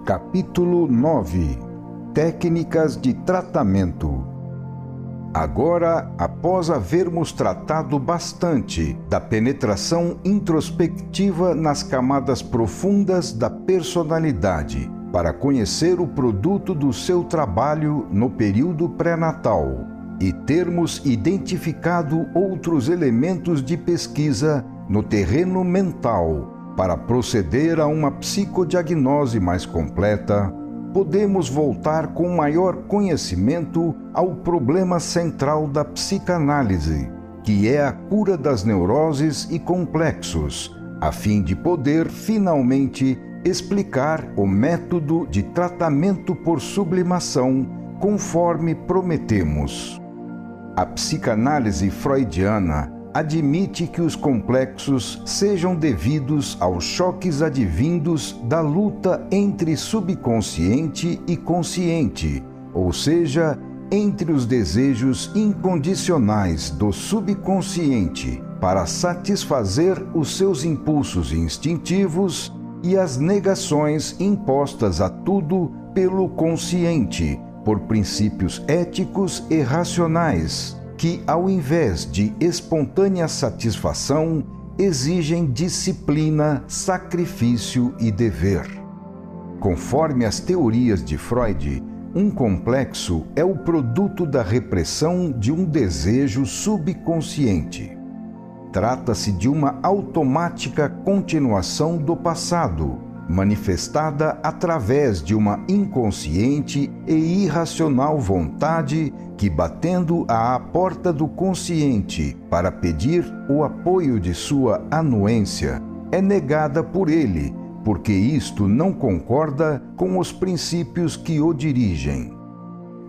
Capítulo 9 – Técnicas de tratamento. Agora, após havermos tratado bastante da penetração introspectiva nas camadas profundas da personalidade, para conhecer o produto do seu trabalho no período pré-natal, e termos identificado outros elementos de pesquisa no terreno mental para proceder a uma psicodiagnose mais completa, podemos voltar com maior conhecimento ao problema central da psicanálise, que é a cura das neuroses e complexos, a fim de poder, finalmente, explicar o método de tratamento por sublimação, conforme prometemos. A psicanálise freudiana admite que os complexos sejam devidos aos choques advindos da luta entre subconsciente e consciente, ou seja, entre os desejos incondicionais do subconsciente para satisfazer os seus impulsos instintivos e as negações impostas a tudo pelo consciente, por princípios éticos e racionais, que, ao invés de espontânea satisfação, exigem disciplina, sacrifício e dever. Conforme as teorias de Freud, um complexo é o produto da repressão de um desejo subconsciente. Trata-se de uma automática continuação do passado, manifestada através de uma inconsciente e irracional vontade que, batendo à porta do consciente para pedir o apoio de sua anuência, é negada por ele, porque isto não concorda com os princípios que o dirigem.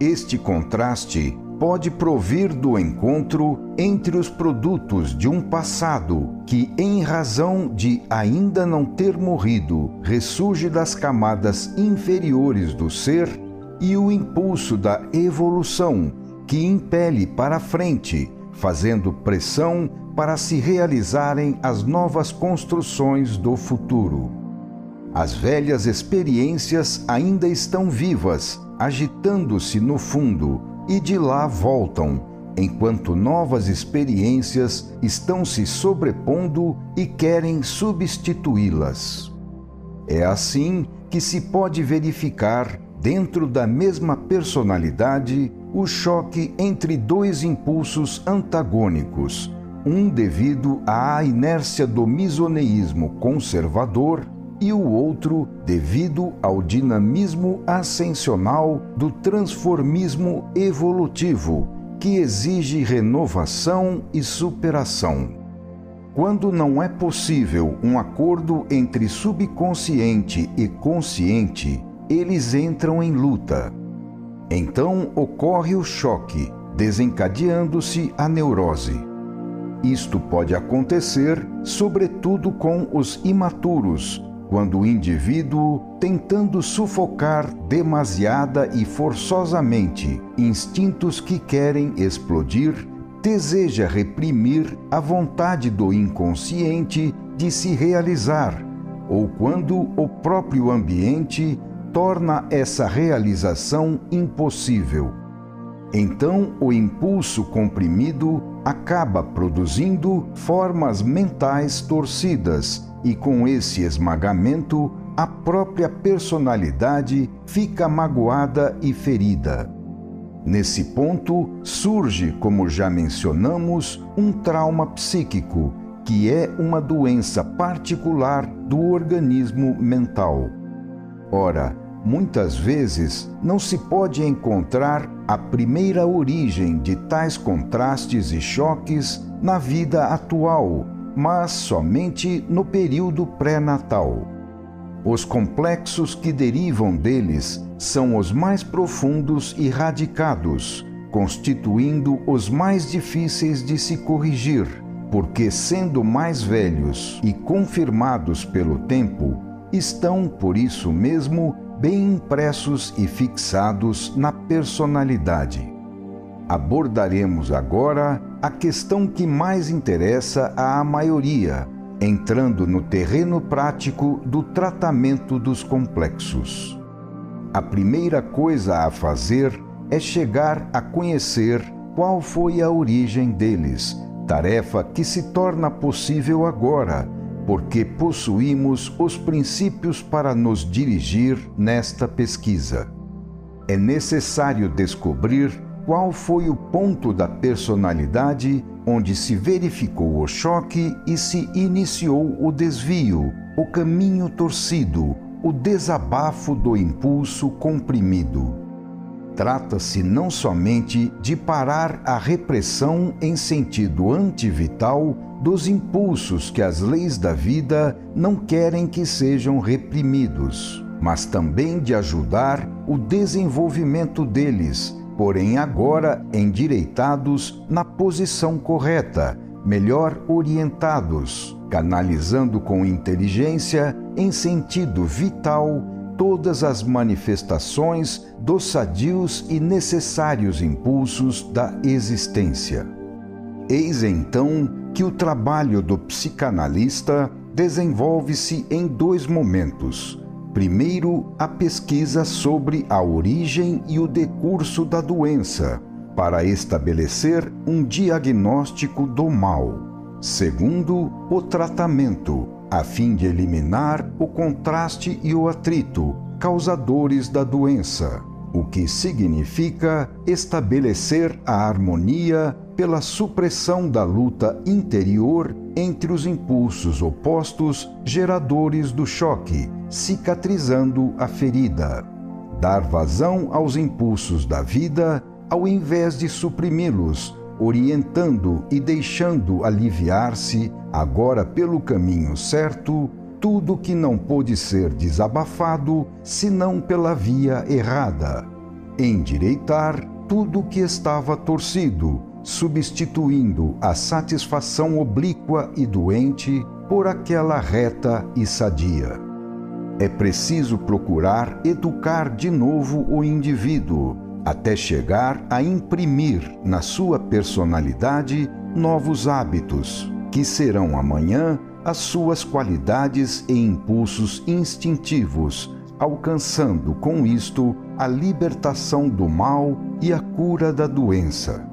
Este contraste pode provir do encontro entre os produtos de um passado que, em razão de ainda não ter morrido, ressurge das camadas inferiores do ser, e o impulso da evolução que impele para frente, fazendo pressão para se realizarem as novas construções do futuro. As velhas experiências ainda estão vivas, agitando-se no fundo, e de lá voltam, enquanto novas experiências estão se sobrepondo e querem substituí-las. É assim que se pode verificar, dentro da mesma personalidade, o choque entre dois impulsos antagônicos, um devido à inércia do misoneísmo conservador e o outro devido ao dinamismo ascensional do transformismo evolutivo, que exige renovação e superação. Quando não é possível um acordo entre subconsciente e consciente, eles entram em luta. Então ocorre o choque, desencadeando-se a neurose. Isto pode acontecer, sobretudo com os imaturos, quando o indivíduo, tentando sufocar demasiada e forçosamente instintos que querem explodir, deseja reprimir a vontade do inconsciente de se realizar, ou quando o próprio ambiente torna essa realização impossível. Então, o impulso comprimido acaba produzindo formas mentais torcidas, e com esse esmagamento, a própria personalidade fica magoada e ferida. Nesse ponto, surge, como já mencionamos, um trauma psíquico, que é uma doença particular do organismo mental. Ora, muitas vezes não se pode encontrar a primeira origem de tais contrastes e choques na vida atual, mas somente no período pré-natal. Os complexos que derivam deles são os mais profundos e radicados, constituindo os mais difíceis de se corrigir, porque, sendo mais velhos e confirmados pelo tempo, estão, por isso mesmo, bem impressos e fixados na personalidade. Abordaremos agora a questão que mais interessa à maioria, entrando no terreno prático do tratamento dos complexos. A primeira coisa a fazer é chegar a conhecer qual foi a origem deles, tarefa que se torna possível agora, porque possuímos os princípios para nos dirigir nesta pesquisa. É necessário descobrir qual foi o ponto da personalidade onde se verificou o choque e se iniciou o desvio, o caminho torcido, o desabafo do impulso comprimido. Trata-se não somente de parar a repressão em sentido antivital dos impulsos que as leis da vida não querem que sejam reprimidos, mas também de ajudar o desenvolvimento deles, porém agora endireitados na posição correta, melhor orientados, canalizando com inteligência em sentido vital todas as manifestações dos sadios e necessários impulsos da existência. Eis então que o trabalho do psicanalista desenvolve-se em dois momentos. Primeiro, a pesquisa sobre a origem e o decurso da doença, para estabelecer um diagnóstico do mal. Segundo, o tratamento, a fim de eliminar o contraste e o atrito, causadores da doença, o que significa estabelecer a harmonia pela supressão da luta interior entre os impulsos opostos geradores do choque, cicatrizando a ferida. Dar vazão aos impulsos da vida, ao invés de suprimi-los, orientando e deixando aliviar-se, agora pelo caminho certo, tudo que não pôde ser desabafado, senão pela via errada. Endireitar tudo que estava torcido, substituindo a satisfação oblíqua e doente por aquela reta e sadia. É preciso procurar educar de novo o indivíduo, até chegar a imprimir na sua personalidade novos hábitos, que serão amanhã as suas qualidades e impulsos instintivos, alcançando com isto a libertação do mal e a cura da doença.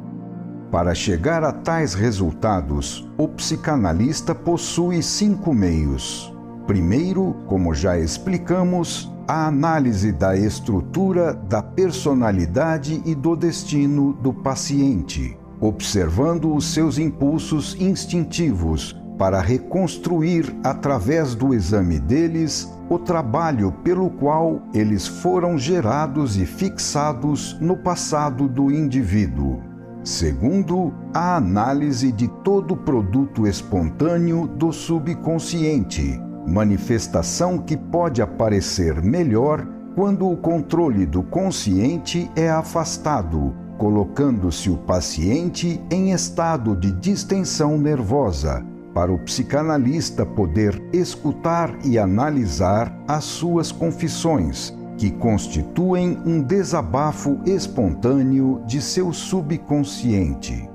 Para chegar a tais resultados, o psicanalista possui 5 meios. Primeiro, como já explicamos, a análise da estrutura da personalidade e do destino do paciente, observando os seus impulsos instintivos para reconstruir, através do exame deles, o trabalho pelo qual eles foram gerados e fixados no passado do indivíduo. Segundo, a análise de todo o produto espontâneo do subconsciente, manifestação que pode aparecer melhor quando o controle do consciente é afastado, colocando-se o paciente em estado de distensão nervosa, para o psicanalista poder escutar e analisar as suas confissões, que constituem um desabafo espontâneo de seu subconsciente.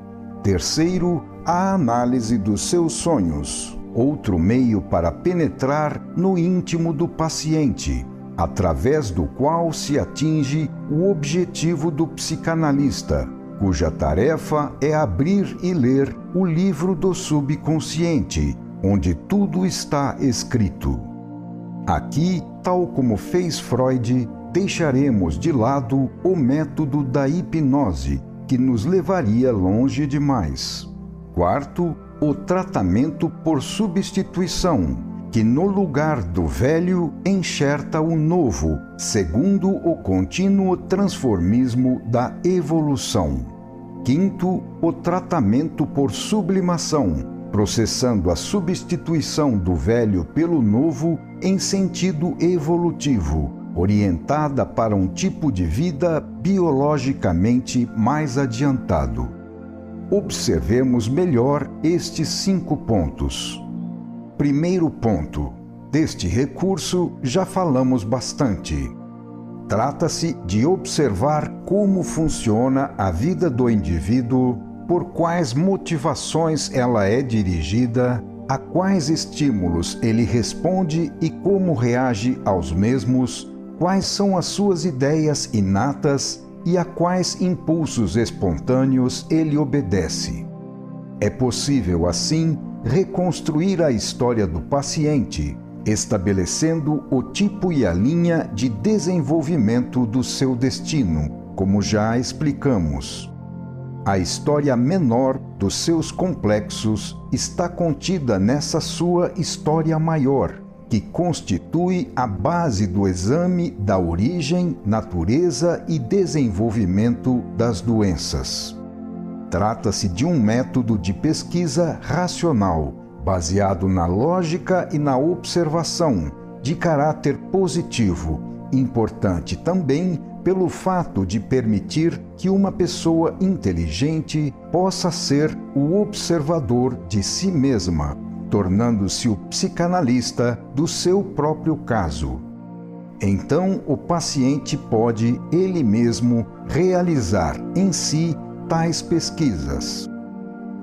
Terceiro, a análise dos seus sonhos, outro meio para penetrar no íntimo do paciente, através do qual se atinge o objetivo do psicanalista, cuja tarefa é abrir e ler o livro do subconsciente, onde tudo está escrito. Aqui, tal como fez Freud, deixaremos de lado o método da hipnose, que nos levaria longe demais. Quarto, o tratamento por substituição, que no lugar do velho enxerta o novo, segundo o contínuo transformismo da evolução. Quinto, o tratamento por sublimação, processando a substituição do velho pelo novo em sentido evolutivo, orientada para um tipo de vida biologicamente mais adiantado. Observemos melhor estes 5 pontos. Primeiro ponto. Deste recurso já falamos bastante. Trata-se de observar como funciona a vida do indivíduo, por quais motivações ela é dirigida, a quais estímulos ele responde e como reage aos mesmos, quais são as suas ideias inatas e a quais impulsos espontâneos ele obedece. É possível, assim, reconstruir a história do paciente, estabelecendo o tipo e a linha de desenvolvimento do seu destino, como já explicamos. A história menor dos seus complexos está contida nessa sua história maior, que constitui a base do exame da origem, natureza e desenvolvimento das doenças. Trata-se de um método de pesquisa racional, baseado na lógica e na observação, de caráter positivo, importante também pelo fato de permitir que uma pessoa inteligente possa ser o observador de si mesma, tornando-se o psicanalista do seu próprio caso. Então, o paciente pode, ele mesmo, realizar em si tais pesquisas.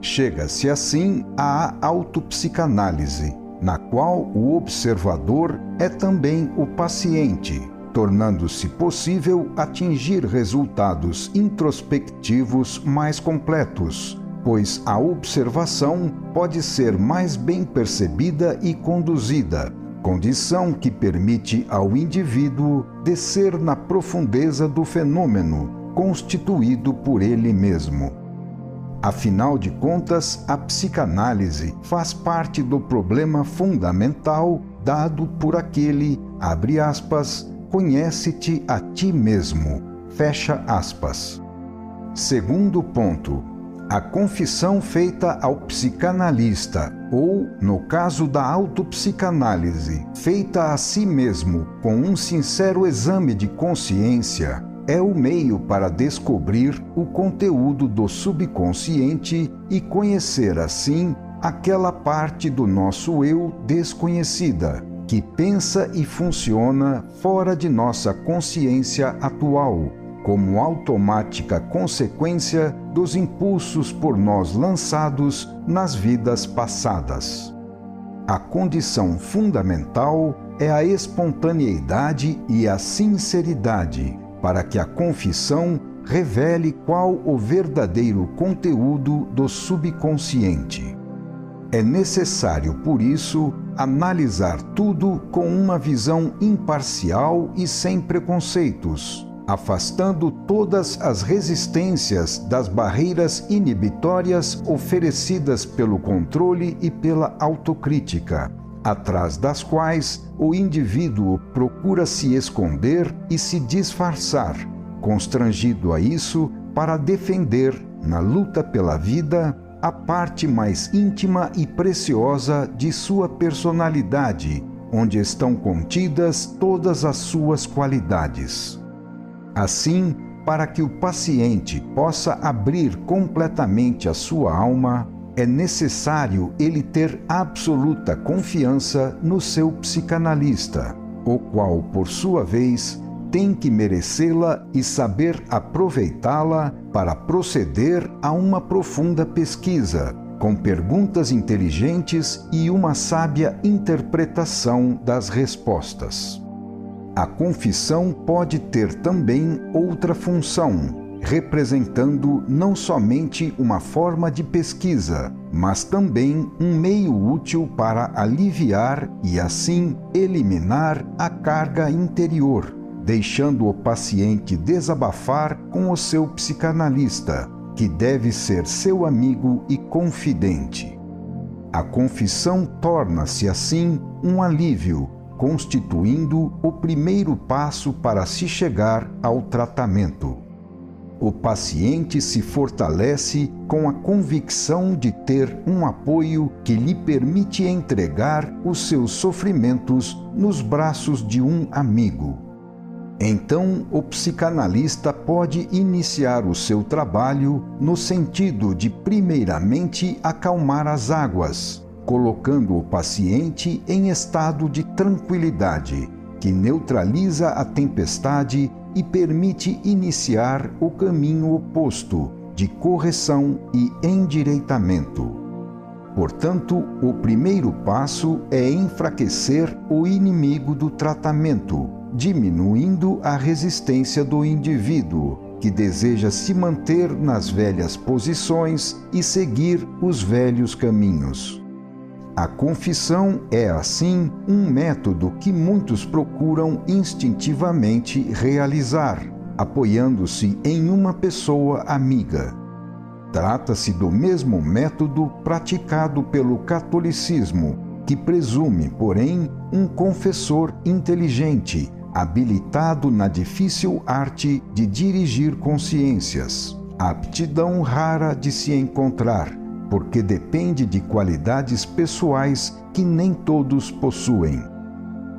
Chega-se assim à autopsicanálise, na qual o observador é também o paciente, tornando-se possível atingir resultados introspectivos mais completos, pois a observação pode ser mais bem percebida e conduzida, condição que permite ao indivíduo descer na profundeza do fenômeno constituído por ele mesmo. Afinal de contas, a psicanálise faz parte do problema fundamental dado por aquele, abre aspas, conhece-te a ti mesmo, fecha aspas. Segundo ponto, a confissão feita ao psicanalista, ou, no caso da autopsicanálise, feita a si mesmo com um sincero exame de consciência, é o meio para descobrir o conteúdo do subconsciente e conhecer, assim, aquela parte do nosso eu desconhecida, que pensa e funciona fora de nossa consciência atual, como automática consequência dos impulsos por nós lançados nas vidas passadas. A condição fundamental é a espontaneidade e a sinceridade, para que a confissão revele qual o verdadeiro conteúdo do subconsciente. É necessário, por isso, analisar tudo com uma visão imparcial e sem preconceitos, afastando todas as resistências das barreiras inibitórias oferecidas pelo controle e pela autocrítica, atrás das quais o indivíduo procura se esconder e se disfarçar, constrangido a isso para defender, na luta pela vida, a parte mais íntima e preciosa de sua personalidade, onde estão contidas todas as suas qualidades. Assim, para que o paciente possa abrir completamente a sua alma, é necessário ele ter absoluta confiança no seu psicanalista, o qual, por sua vez, tem que merecê-la e saber aproveitá-la para proceder a uma profunda pesquisa, com perguntas inteligentes e uma sábia interpretação das respostas. A confissão pode ter também outra função, representando não somente uma forma de pesquisa, mas também um meio útil para aliviar e, assim, eliminar a carga interior, deixando o paciente desabafar com o seu psicanalista, que deve ser seu amigo e confidente. A confissão torna-se, assim, um alívio, constituindo o primeiro passo para se chegar ao tratamento. O paciente se fortalece com a convicção de ter um apoio que lhe permite entregar os seus sofrimentos nos braços de um amigo. Então, o psicanalista pode iniciar o seu trabalho no sentido de, primeiramente, acalmar as águas, colocando o paciente em estado de tranquilidade, que neutraliza a tempestade e permite iniciar o caminho oposto de correção e endireitamento. Portanto, o primeiro passo é enfraquecer o inimigo do tratamento, diminuindo a resistência do indivíduo, que deseja se manter nas velhas posições e seguir os velhos caminhos. A confissão é, assim, um método que muitos procuram instintivamente realizar, apoiando-se em uma pessoa amiga. Trata-se do mesmo método praticado pelo catolicismo, que presume, porém, um confessor inteligente, habilitado na difícil arte de dirigir consciências, aptidão rara de se encontrar, porque depende de qualidades pessoais que nem todos possuem.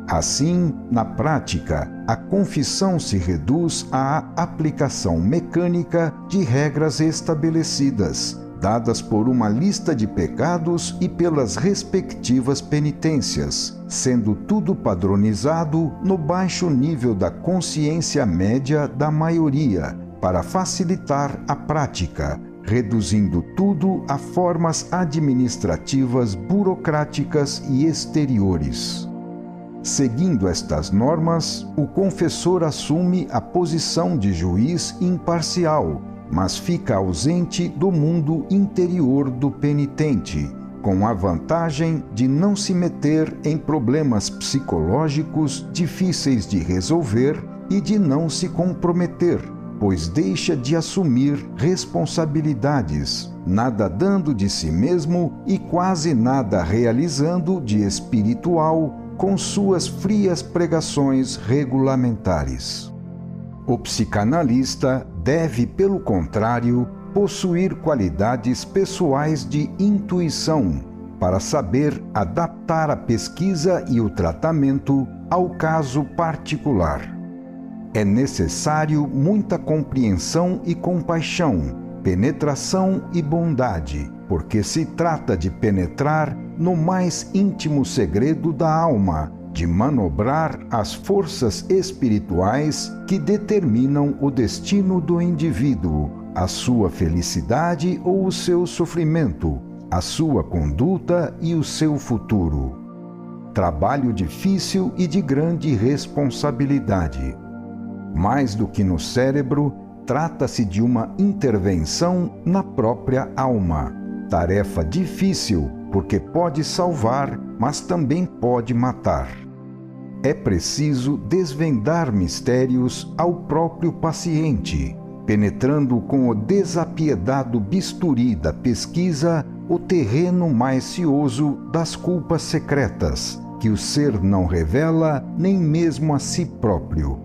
Assim, na prática, a confissão se reduz à aplicação mecânica de regras estabelecidas, dadas por uma lista de pecados e pelas respectivas penitências, sendo tudo padronizado no baixo nível da consciência média da maioria, para facilitar a prática, reduzindo tudo a formas administrativas burocráticas e exteriores. Seguindo estas normas, o confessor assume a posição de juiz imparcial, mas fica ausente do mundo interior do penitente, com a vantagem de não se meter em problemas psicológicos difíceis de resolver e de não se comprometer, pois deixa de assumir responsabilidades, nada dando de si mesmo e quase nada realizando de espiritual com suas frias pregações regulamentares. O psicanalista deve, pelo contrário, possuir qualidades pessoais de intuição para saber adaptar a pesquisa e o tratamento ao caso particular. É necessário muita compreensão e compaixão, penetração e bondade, porque se trata de penetrar no mais íntimo segredo da alma, de manobrar as forças espirituais que determinam o destino do indivíduo, a sua felicidade ou o seu sofrimento, a sua conduta e o seu futuro. Trabalho difícil e de grande responsabilidade. Mais do que no cérebro, trata-se de uma intervenção na própria alma. Tarefa difícil, porque pode salvar, mas também pode matar. É preciso desvendar mistérios ao próprio paciente, penetrando com o desapiedado bisturi da pesquisa o terreno mais cioso das culpas secretas, que o ser não revela nem mesmo a si próprio.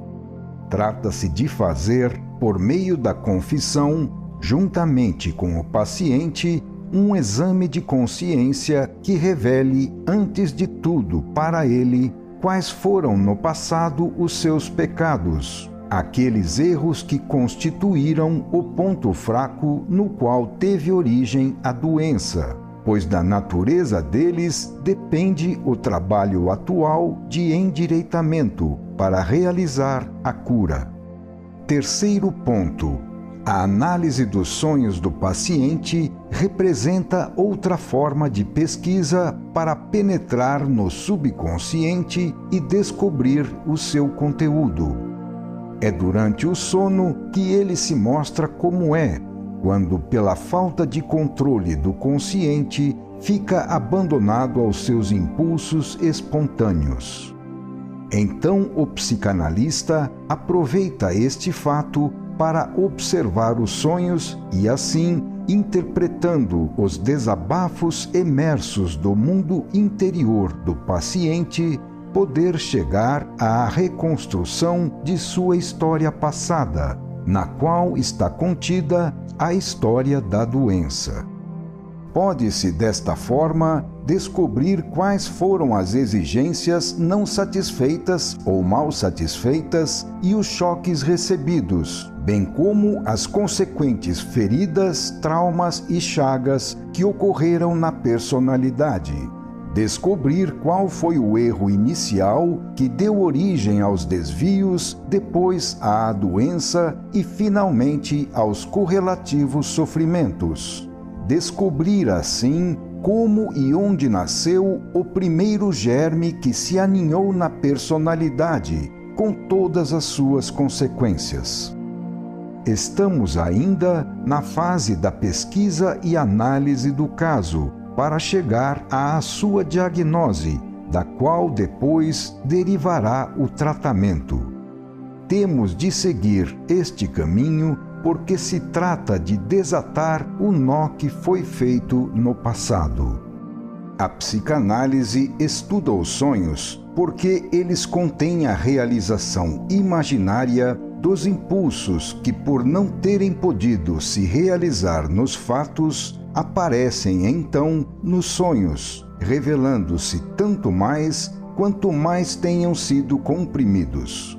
Trata-se de fazer, por meio da confissão, juntamente com o paciente, um exame de consciência que revele, antes de tudo, para ele, quais foram no passado os seus pecados, aqueles erros que constituíram o ponto fraco no qual teve origem a doença, pois da natureza deles depende o trabalho atual de endireitamento para realizar a cura. Terceiro ponto. A análise dos sonhos do paciente representa outra forma de pesquisa para penetrar no subconsciente e descobrir o seu conteúdo. É durante o sono que ele se mostra como é, quando, pela falta de controle do consciente, fica abandonado aos seus impulsos espontâneos. Então, o psicanalista aproveita este fato para observar os sonhos e, assim, interpretando os desabafos emersos do mundo interior do paciente, poder chegar à reconstrução de sua história passada, na qual está contida a história da doença. Pode-se, desta forma, descobrir quais foram as exigências não satisfeitas ou mal satisfeitas e os choques recebidos, bem como as consequentes feridas, traumas e chagas que ocorreram na personalidade. Descobrir qual foi o erro inicial que deu origem aos desvios, depois à doença e, finalmente, aos correlativos sofrimentos. Descobrir, assim, como e onde nasceu o primeiro germe que se aninhou na personalidade, com todas as suas consequências. Estamos ainda na fase da pesquisa e análise do caso, para chegar à sua diagnose, da qual depois derivará o tratamento. Temos de seguir este caminho porque se trata de desatar o nó que foi feito no passado. A psicanálise estuda os sonhos porque eles contêm a realização imaginária dos impulsos que, por não terem podido se realizar nos fatos, aparecem então nos sonhos, revelando-se tanto mais quanto mais tenham sido comprimidos.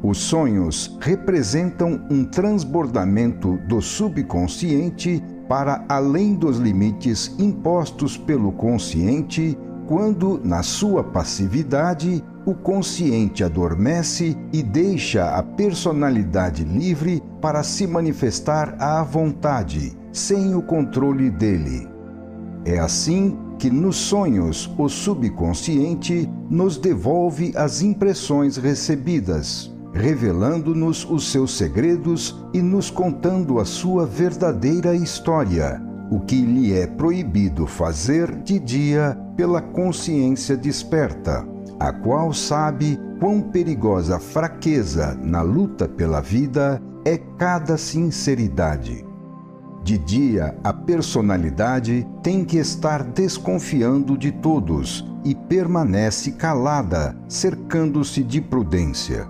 Os sonhos representam um transbordamento do subconsciente para além dos limites impostos pelo consciente, quando, na sua passividade, o consciente adormece e deixa a personalidade livre para se manifestar à vontade, sem o controle dele. É assim que nos sonhos o subconsciente nos devolve as impressões recebidas, revelando-nos os seus segredos e nos contando a sua verdadeira história, o que lhe é proibido fazer de dia pela consciência desperta, a qual sabe quão perigosa fraqueza na luta pela vida é cada sinceridade. De dia, a personalidade tem que estar desconfiando de todos e permanece calada, cercando-se de prudência.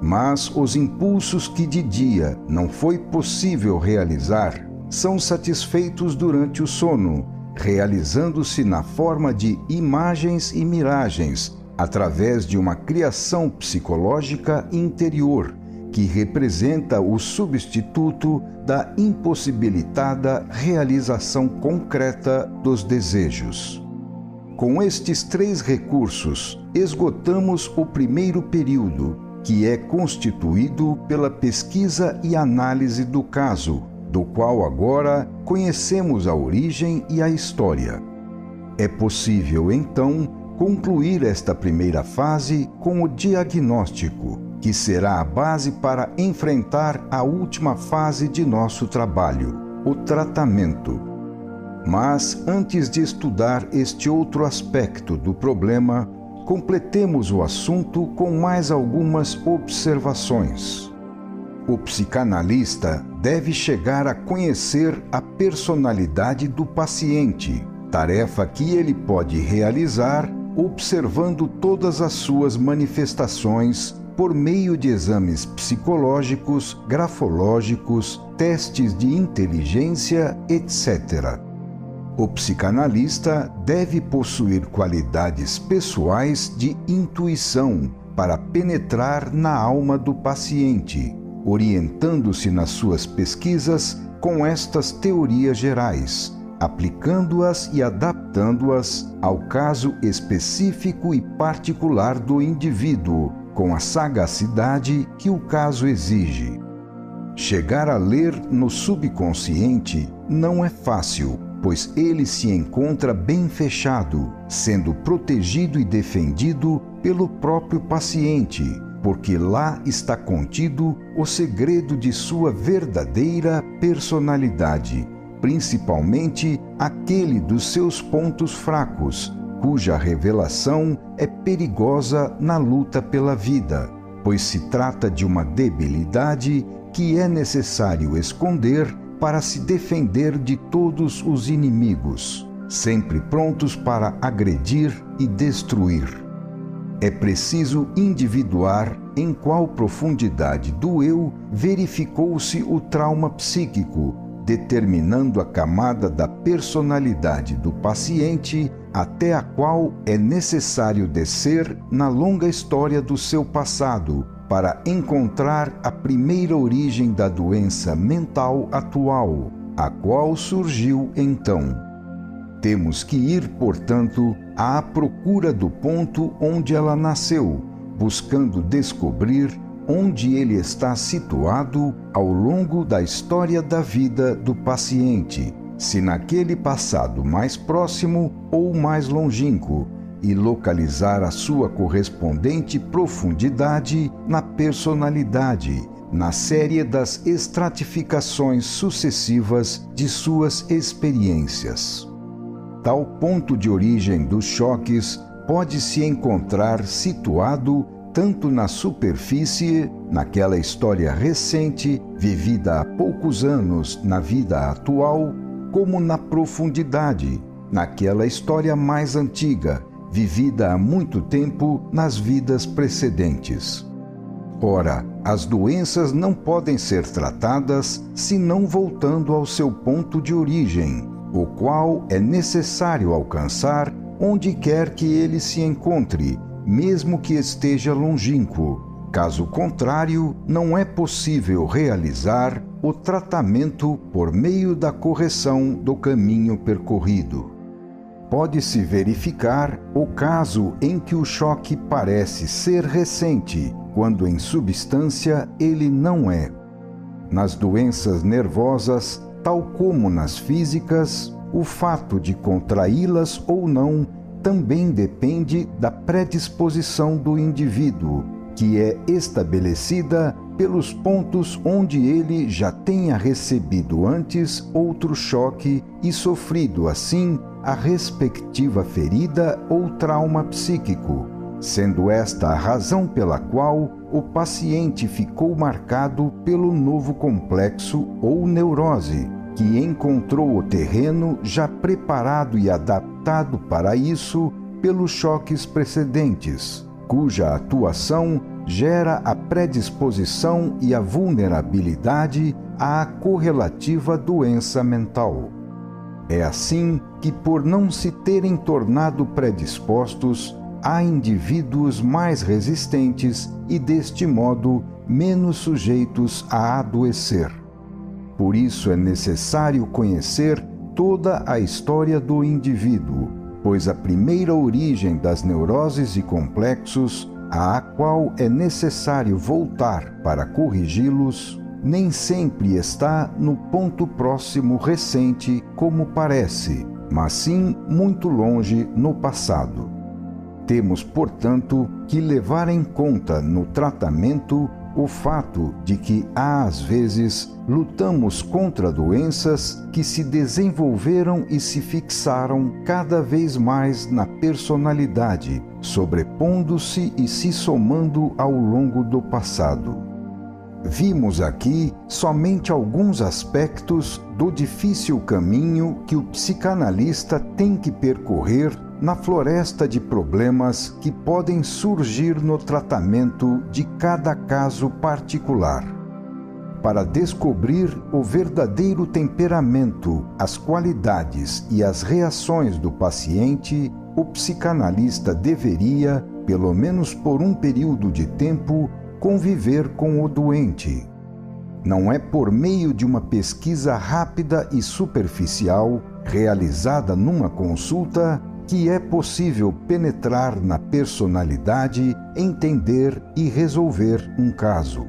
Mas os impulsos que de dia não foi possível realizar são satisfeitos durante o sono, realizando-se na forma de imagens e miragens, através de uma criação psicológica interior, que representa o substituto da impossibilitada realização concreta dos desejos. Com estes 3 recursos, esgotamos o primeiro período, que é constituído pela pesquisa e análise do caso, do qual agora conhecemos a origem e a história. É possível, então, concluir esta primeira fase com o diagnóstico, que será a base para enfrentar a última fase de nosso trabalho, o tratamento. Mas, antes de estudar este outro aspecto do problema, completemos o assunto com mais algumas observações. O psicanalista deve chegar a conhecer a personalidade do paciente, tarefa que ele pode realizar observando todas as suas manifestações por meio de exames psicológicos, grafológicos, testes de inteligência, etc. O psicanalista deve possuir qualidades pessoais de intuição para penetrar na alma do paciente, orientando-se nas suas pesquisas com estas teorias gerais, aplicando-as e adaptando-as ao caso específico e particular do indivíduo, com a sagacidade que o caso exige. Chegar a ler no subconsciente não é fácil, pois ele se encontra bem fechado, sendo protegido e defendido pelo próprio paciente, porque lá está contido o segredo de sua verdadeira personalidade, principalmente aquele dos seus pontos fracos, cuja revelação é perigosa na luta pela vida, pois se trata de uma debilidade que é necessário esconder para se defender de todos os inimigos, sempre prontos para agredir e destruir. É preciso individuar em qual profundidade do eu verificou-se o trauma psíquico, determinando a camada da personalidade do paciente até a qual é necessário descer na longa história do seu passado para encontrar a primeira origem da doença mental atual, a qual surgiu então. Temos que ir, portanto, à procura do ponto onde ela nasceu, buscando descobrir onde ele está situado ao longo da história da vida do paciente, se naquele passado mais próximo ou mais longínquo, e localizar a sua correspondente profundidade na personalidade, na série das estratificações sucessivas de suas experiências. Tal ponto de origem dos choques pode se encontrar situado tanto na superfície, naquela história recente, vivida há poucos anos na vida atual, como na profundidade, naquela história mais antiga, vivida há muito tempo nas vidas precedentes. Ora, as doenças não podem ser tratadas senão voltando ao seu ponto de origem, o qual é necessário alcançar onde quer que ele se encontre, mesmo que esteja longínquo. Caso contrário, não é possível realizar o tratamento por meio da correção do caminho percorrido. Pode-se verificar o caso em que o choque parece ser recente, quando em substância ele não é. Nas doenças nervosas, tal como nas físicas, o fato de contraí-las ou não também depende da predisposição do indivíduo, que é estabelecida pelos pontos onde ele já tenha recebido antes outro choque e sofrido, assim, a respectiva ferida ou trauma psíquico, sendo esta a razão pela qual o paciente ficou marcado pelo novo complexo ou neurose, que encontrou o terreno já preparado e adaptado para isso pelos choques precedentes, cuja atuação gera a predisposição e a vulnerabilidade à correlativa doença mental. É assim que, por não se terem tornado predispostos, há indivíduos mais resistentes e, deste modo, menos sujeitos a adoecer. Por isso é necessário conhecer toda a história do indivíduo, pois a primeira origem das neuroses e complexos, à qual é necessário voltar para corrigi-los, nem sempre está no ponto próximo recente como parece, mas sim muito longe no passado. Temos, portanto, que levar em conta no tratamento o fato de que, às vezes, lutamos contra doenças que se desenvolveram e se fixaram cada vez mais na personalidade, sobrepondo-se e se somando ao longo do passado. Vimos aqui somente alguns aspectos do difícil caminho que o psicanalista tem que percorrer na floresta de problemas que podem surgir no tratamento de cada caso particular. Para descobrir o verdadeiro temperamento, as qualidades e as reações do paciente, o psicanalista deveria, pelo menos por um período de tempo, conviver com o doente. Não é por meio de uma pesquisa rápida e superficial, realizada numa consulta, que é possível penetrar na personalidade, entender e resolver um caso.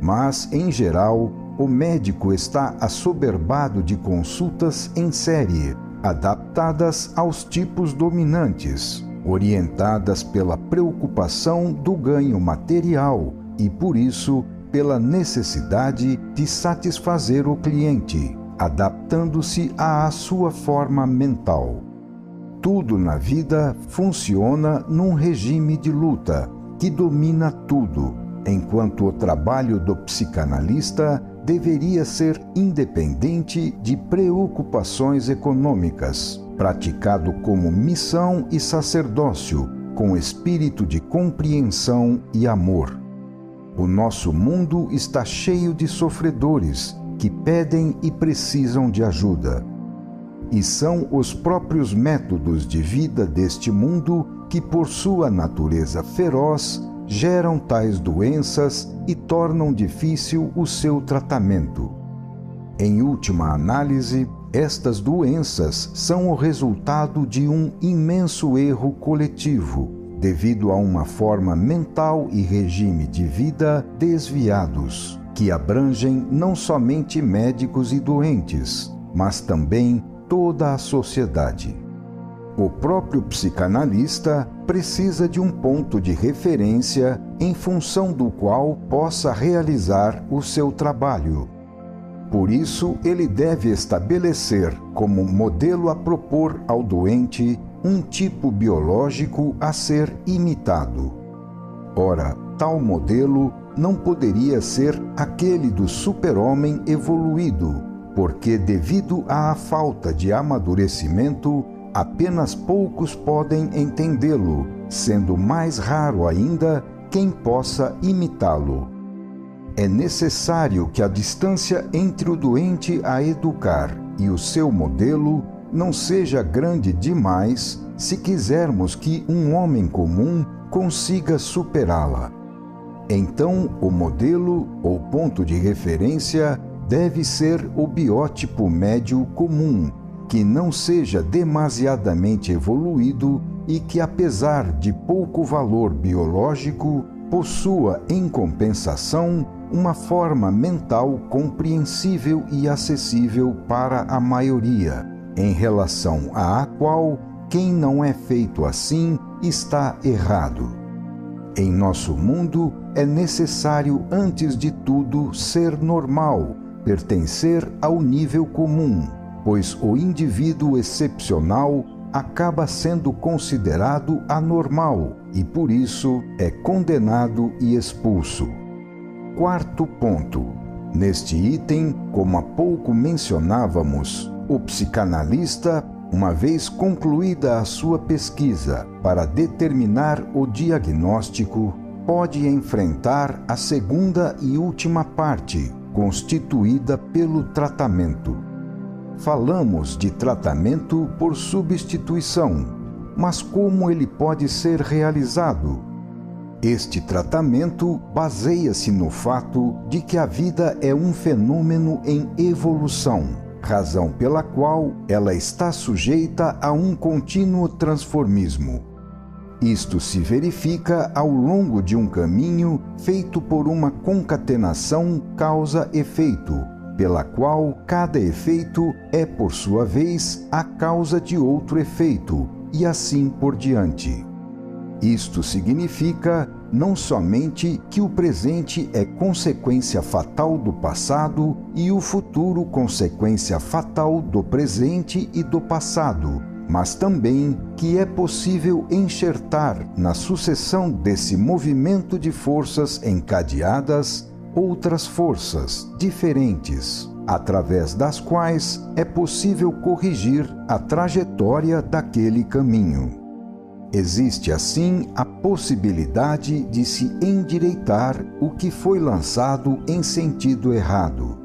Mas, em geral, o médico está assoberbado de consultas em série, adaptadas aos tipos dominantes, orientadas pela preocupação do ganho material e, por isso, pela necessidade de satisfazer o cliente, adaptando-se à sua forma mental. Tudo na vida funciona num regime de luta que domina tudo, enquanto o trabalho do psicanalista deveria ser independente de preocupações econômicas, praticado como missão e sacerdócio, com espírito de compreensão e amor. O nosso mundo está cheio de sofredores que pedem e precisam de ajuda. E são os próprios métodos de vida deste mundo que, por sua natureza feroz, geram tais doenças e tornam difícil o seu tratamento. Em última análise, estas doenças são o resultado de um imenso erro coletivo, devido a uma forma mental e regime de vida desviados, que abrangem não somente médicos e doentes, mas também toda a sociedade. O próprio psicanalista precisa de um ponto de referência em função do qual possa realizar o seu trabalho. Por isso, ele deve estabelecer como modelo a propor ao doente um tipo biológico a ser imitado. Ora, tal modelo não poderia ser aquele do super-homem evoluído, porque, devido à falta de amadurecimento, apenas poucos podem entendê-lo, sendo mais raro ainda quem possa imitá-lo. É necessário que a distância entre o doente a educar e o seu modelo não seja grande demais se quisermos que um homem comum consiga superá-la. Então, o modelo ou ponto de referência deve ser o biótipo médio comum, que não seja demasiadamente evoluído e que, apesar de pouco valor biológico, possua, em compensação, uma forma mental compreensível e acessível para a maioria, em relação à qual quem não é feito assim está errado. Em nosso mundo, é necessário, antes de tudo, ser normal, pertencer ao nível comum, pois o indivíduo excepcional acaba sendo considerado anormal e, por isso, é condenado e expulso. Quarto ponto. Neste item, como há pouco mencionávamos, o psicanalista, uma vez concluída a sua pesquisa para determinar o diagnóstico, pode enfrentar a segunda e última parte, constituída pelo tratamento. Falamos de tratamento por substituição, mas como ele pode ser realizado? Este tratamento baseia-se no fato de que a vida é um fenômeno em evolução, razão pela qual ela está sujeita a um contínuo transformismo. Isto se verifica ao longo de um caminho feito por uma concatenação causa-efeito, pela qual cada efeito é, por sua vez, a causa de outro efeito, e assim por diante. Isto significa não somente que o presente é consequência fatal do passado e o futuro consequência fatal do presente e do passado, mas também que é possível enxertar na sucessão desse movimento de forças encadeadas outras forças diferentes, através das quais é possível corrigir a trajetória daquele caminho. Existe, assim, a possibilidade de se endireitar o que foi lançado em sentido errado.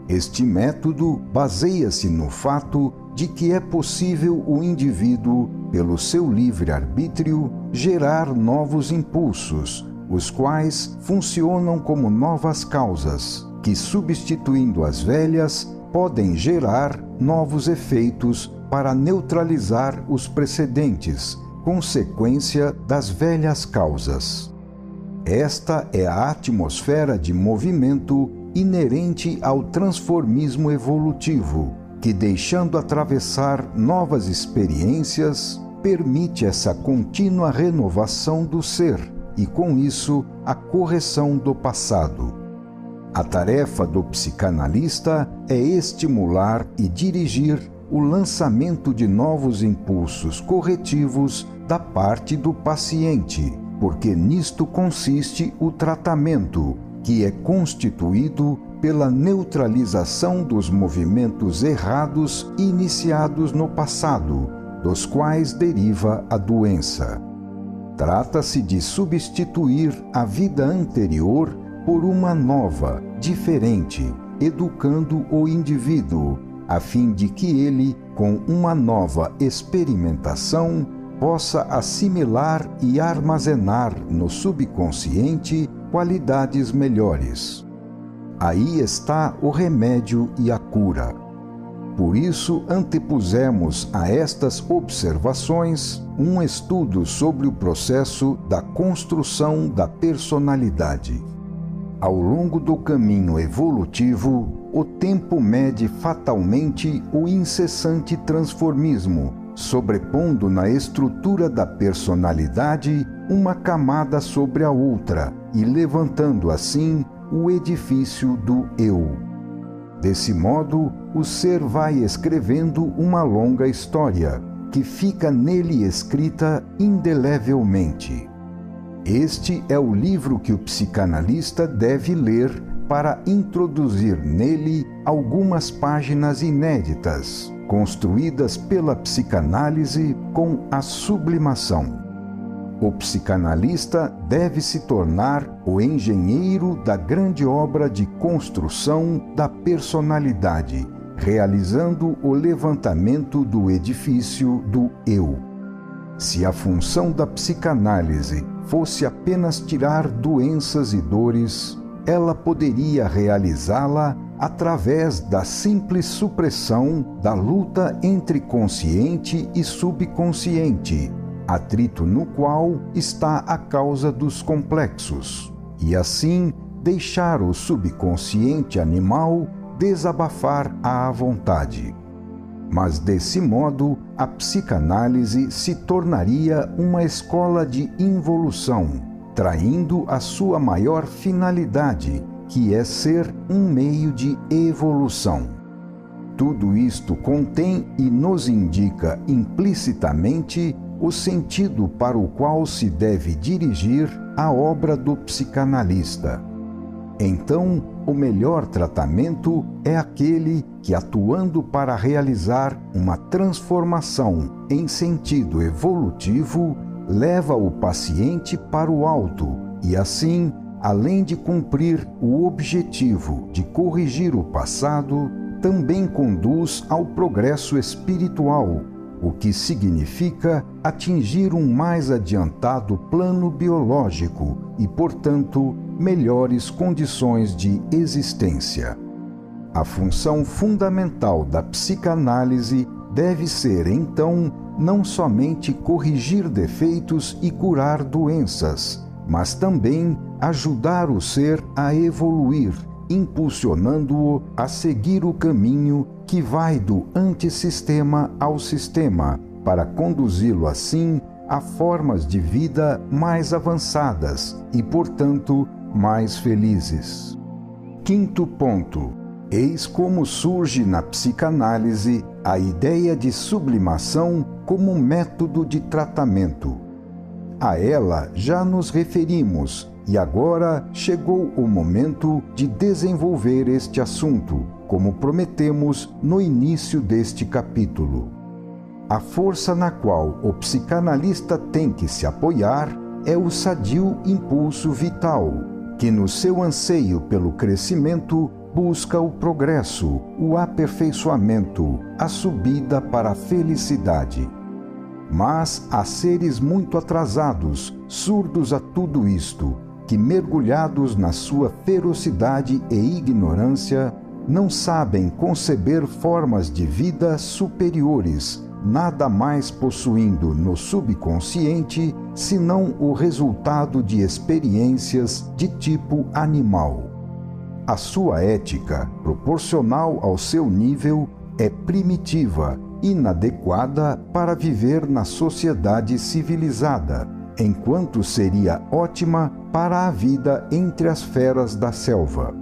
Este método baseia-se no fato de que é possível o indivíduo, pelo seu livre-arbítrio, gerar novos impulsos, os quais funcionam como novas causas, que, substituindo as velhas, podem gerar novos efeitos para neutralizar os precedentes, consequência das velhas causas. Esta é a atmosfera de movimento inerente ao transformismo evolutivo, que, deixando atravessar novas experiências, permite essa contínua renovação do ser e, com isso, a correção do passado. A tarefa do psicanalista é estimular e dirigir o lançamento de novos impulsos corretivos da parte do paciente, porque nisto consiste o tratamento, que é constituído pela neutralização dos movimentos errados iniciados no passado, dos quais deriva a doença. Trata-se de substituir a vida anterior por uma nova, diferente, educando o indivíduo, a fim de que ele, com uma nova experimentação, possa assimilar e armazenar no subconsciente qualidades melhores. Aí está o remédio e a cura. Por isso, antepusemos a estas observações um estudo sobre o processo da construção da personalidade. Ao longo do caminho evolutivo, o tempo mede fatalmente o incessante transformismo, sobrepondo na estrutura da personalidade uma camada sobre a outra e levantando assim o edifício do eu. Desse modo, o ser vai escrevendo uma longa história, que fica nele escrita indelevelmente. Este é o livro que o psicanalista deve ler para introduzir nele algumas páginas inéditas, construídas pela psicanálise com a sublimação. O psicanalista deve se tornar o engenheiro da grande obra de construção da personalidade, realizando o levantamento do edifício do eu. Se a função da psicanálise fosse apenas tirar doenças e dores, ela poderia realizá-la através da simples supressão da luta entre consciente e subconsciente, atrito no qual está a causa dos complexos, e assim deixar o subconsciente animal desabafar à vontade. Mas desse modo, a psicanálise se tornaria uma escola de involução, traindo a sua maior finalidade, que é ser um meio de evolução. Tudo isto contém e nos indica implicitamente o sentido para o qual se deve dirigir a obra do psicanalista. Então, o melhor tratamento é aquele que, atuando para realizar uma transformação em sentido evolutivo, leva o paciente para o alto e, assim, além de cumprir o objetivo de corrigir o passado, também conduz ao progresso espiritual, o que significa atingir um mais adiantado plano biológico e, portanto, melhores condições de existência. A função fundamental da psicanálise deve ser, então, não somente corrigir defeitos e curar doenças, mas também ajudar o ser a evoluir, impulsionando-o a seguir o caminho que vai do antissistema ao sistema, para conduzi-lo assim a formas de vida mais avançadas e, portanto, mais felizes. Quinto ponto. Eis como surge na psicanálise a ideia de sublimação como método de tratamento. A ela já nos referimos e agora chegou o momento de desenvolver este assunto, como prometemos no início deste capítulo. A força na qual o psicanalista tem que se apoiar é o sadio impulso vital, que no seu anseio pelo crescimento busca o progresso, o aperfeiçoamento, a subida para a felicidade. Mas há seres muito atrasados, surdos a tudo isto, que, mergulhados na sua ferocidade e ignorância, não sabem conceber formas de vida superiores, nada mais possuindo no subconsciente senão o resultado de experiências de tipo animal. A sua ética, proporcional ao seu nível, é primitiva, inadequada para viver na sociedade civilizada, enquanto seria ótima para a vida entre as feras da selva.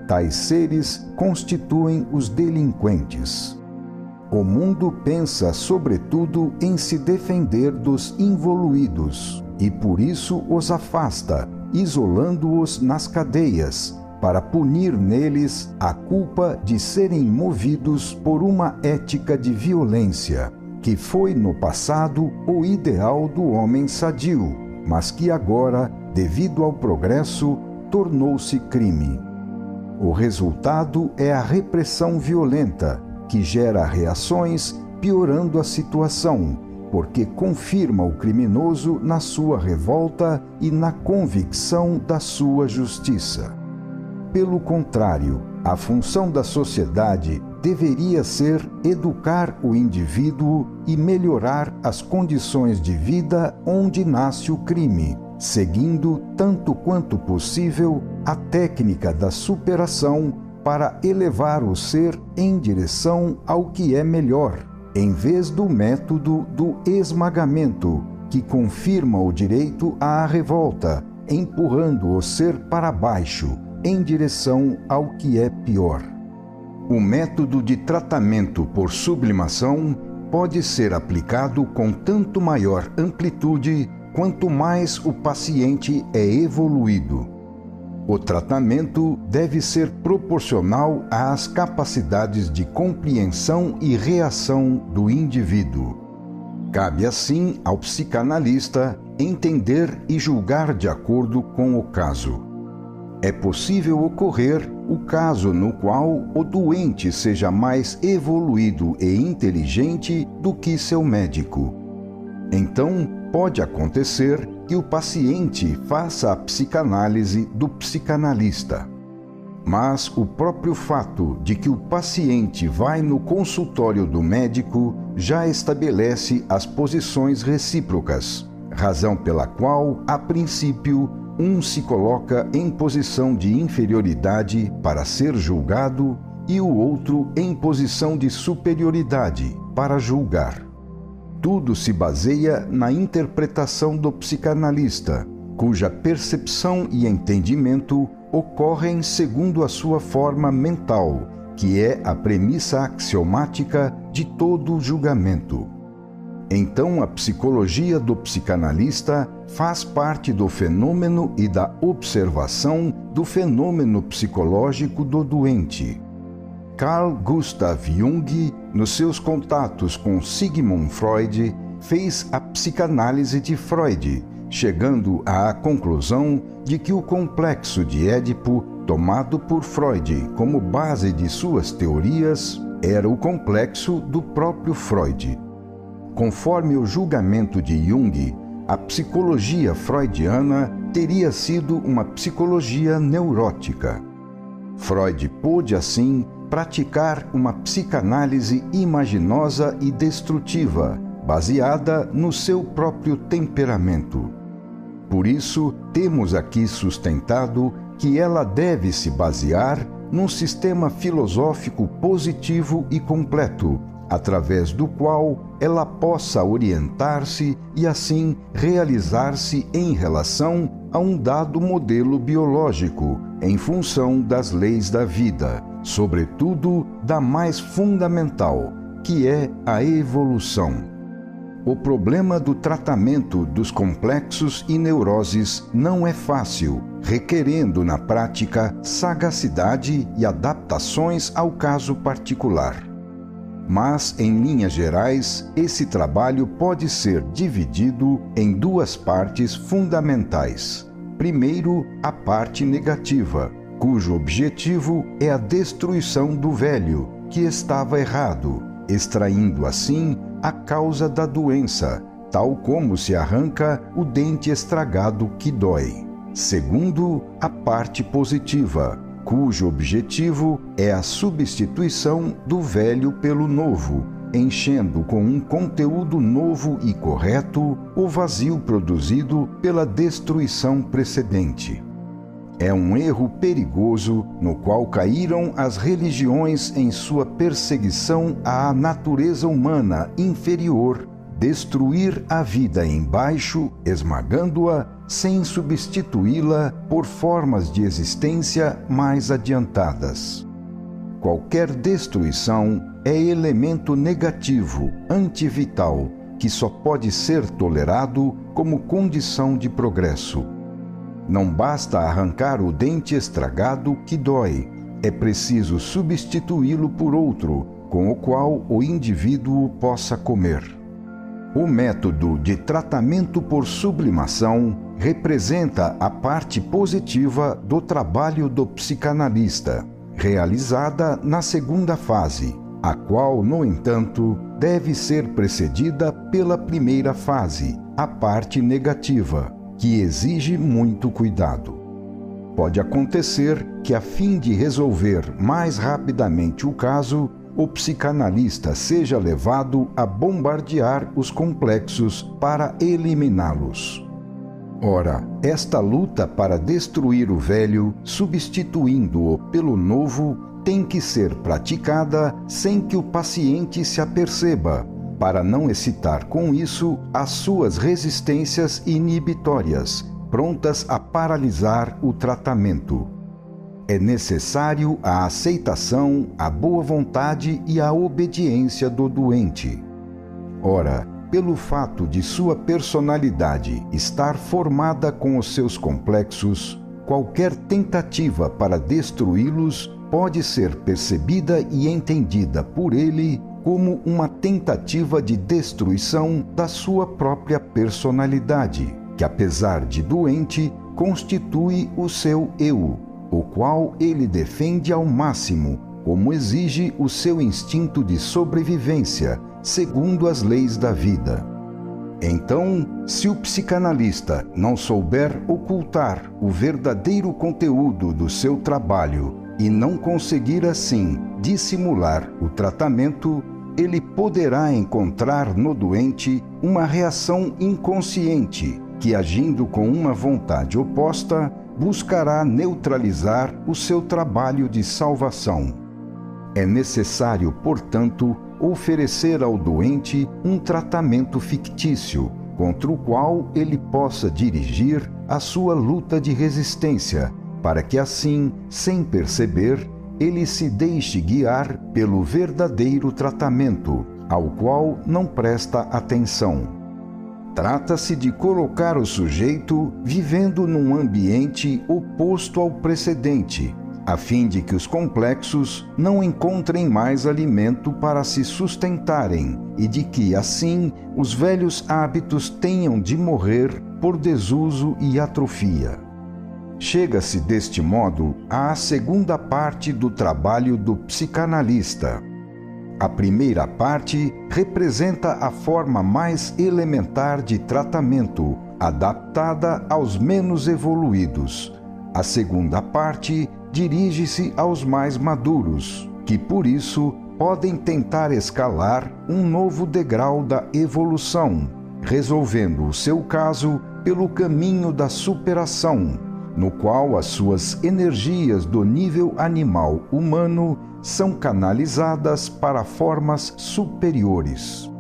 Tais seres constituem os delinquentes. O mundo pensa, sobretudo, em se defender dos involuídos, e por isso os afasta, isolando-os nas cadeias, para punir neles a culpa de serem movidos por uma ética de violência, que foi no passado o ideal do homem sadio, mas que agora, devido ao progresso, tornou-se crime. O resultado é a repressão violenta, que gera reações piorando a situação, porque confirma o criminoso na sua revolta e na convicção da sua justiça. Pelo contrário, a função da sociedade deveria ser educar o indivíduo e melhorar as condições de vida onde nasce o crime, seguindo, tanto quanto possível, a técnica da superação para elevar o ser em direção ao que é melhor, em vez do método do esmagamento, que confirma o direito à revolta, empurrando o ser para baixo, em direção ao que é pior. O método de tratamento por sublimação pode ser aplicado com tanto maior amplitude quanto mais o paciente é evoluído. O tratamento deve ser proporcional às capacidades de compreensão e reação do indivíduo. Cabe assim ao psicanalista entender e julgar de acordo com o caso. É possível ocorrer o caso no qual o doente seja mais evoluído e inteligente do que seu médico. Então, pode acontecer que o paciente faça a psicanálise do psicanalista. Mas o próprio fato de que o paciente vai no consultório do médico já estabelece as posições recíprocas, razão pela qual, a princípio, um se coloca em posição de inferioridade para ser julgado e o outro em posição de superioridade para julgar. Tudo se baseia na interpretação do psicanalista, cuja percepção e entendimento ocorrem segundo a sua forma mental, que é a premissa axiomática de todo julgamento. Então, a psicologia do psicanalista faz parte do fenômeno e da observação do fenômeno psicológico do doente. Carl Gustav Jung, nos seus contatos com Sigmund Freud, fez a psicanálise de Freud, chegando à conclusão de que o complexo de Édipo, tomado por Freud como base de suas teorias, era o complexo do próprio Freud. Conforme o julgamento de Jung, a psicologia freudiana teria sido uma psicologia neurótica. Freud pôde, assim, praticar uma psicanálise imaginosa e destrutiva, baseada no seu próprio temperamento. Por isso, temos aqui sustentado que ela deve se basear num sistema filosófico positivo e completo, através do qual ela possa orientar-se e, assim, realizar-se em relação a um dado modelo biológico, em função das leis da vida, sobretudo da mais fundamental, que é a evolução. O problema do tratamento dos complexos e neuroses não é fácil, requerendo na prática sagacidade e adaptações ao caso particular. Mas, em linhas gerais, esse trabalho pode ser dividido em duas partes fundamentais. Primeiro, a parte negativa, cujo objetivo é a destruição do velho, que estava errado, extraindo assim a causa da doença, tal como se arranca o dente estragado que dói. Segundo, a parte positiva, cujo objetivo é a substituição do velho pelo novo, enchendo com um conteúdo novo e correto o vazio produzido pela destruição precedente. É um erro perigoso no qual caíram as religiões em sua perseguição à natureza humana inferior, destruir a vida embaixo, esmagando-a, sem substituí-la por formas de existência mais adiantadas. Qualquer destruição é elemento negativo, antivital, que só pode ser tolerado como condição de progresso. Não basta arrancar o dente estragado que dói, é preciso substituí-lo por outro, com o qual o indivíduo possa comer. O método de tratamento por sublimação representa a parte positiva do trabalho do psicanalista, realizada na segunda fase, a qual, no entanto, deve ser precedida pela primeira fase, a parte negativa, que exige muito cuidado. Pode acontecer que, a fim de resolver mais rapidamente o caso, o psicanalista seja levado a bombardear os complexos para eliminá-los. Ora, esta luta para destruir o velho, substituindo-o pelo novo, tem que ser praticada sem que o paciente se aperceba, para não excitar com isso as suas resistências inibitórias, prontas a paralisar o tratamento. É necessário a aceitação, a boa vontade e a obediência do doente. Ora, pelo fato de sua personalidade estar formada com os seus complexos, qualquer tentativa para destruí-los pode ser percebida e entendida por ele como uma tentativa de destruição da sua própria personalidade, que, apesar de doente, constitui o seu eu, o qual ele defende ao máximo, como exige o seu instinto de sobrevivência, segundo as leis da vida. Então, se o psicanalista não souber ocultar o verdadeiro conteúdo do seu trabalho e não conseguir assim dissimular o tratamento, ele poderá encontrar no doente uma reação inconsciente que, agindo com uma vontade oposta, buscará neutralizar o seu trabalho de salvação. É necessário, portanto, oferecer ao doente um tratamento fictício, contra o qual ele possa dirigir a sua luta de resistência, para que assim, sem perceber, ele se deixe guiar pelo verdadeiro tratamento, ao qual não presta atenção. Trata-se de colocar o sujeito vivendo num ambiente oposto ao precedente, a fim de que os complexos não encontrem mais alimento para se sustentarem e de que, assim, os velhos hábitos tenham de morrer por desuso e atrofia. Chega-se, deste modo, à segunda parte do trabalho do psicanalista. A primeira parte representa a forma mais elementar de tratamento, adaptada aos menos evoluídos. A segunda parte dirige-se aos mais maduros, que por isso podem tentar escalar um novo degrau da evolução, resolvendo o seu caso pelo caminho da superação, no qual as suas energias do nível animal humano são canalizadas para formas superiores.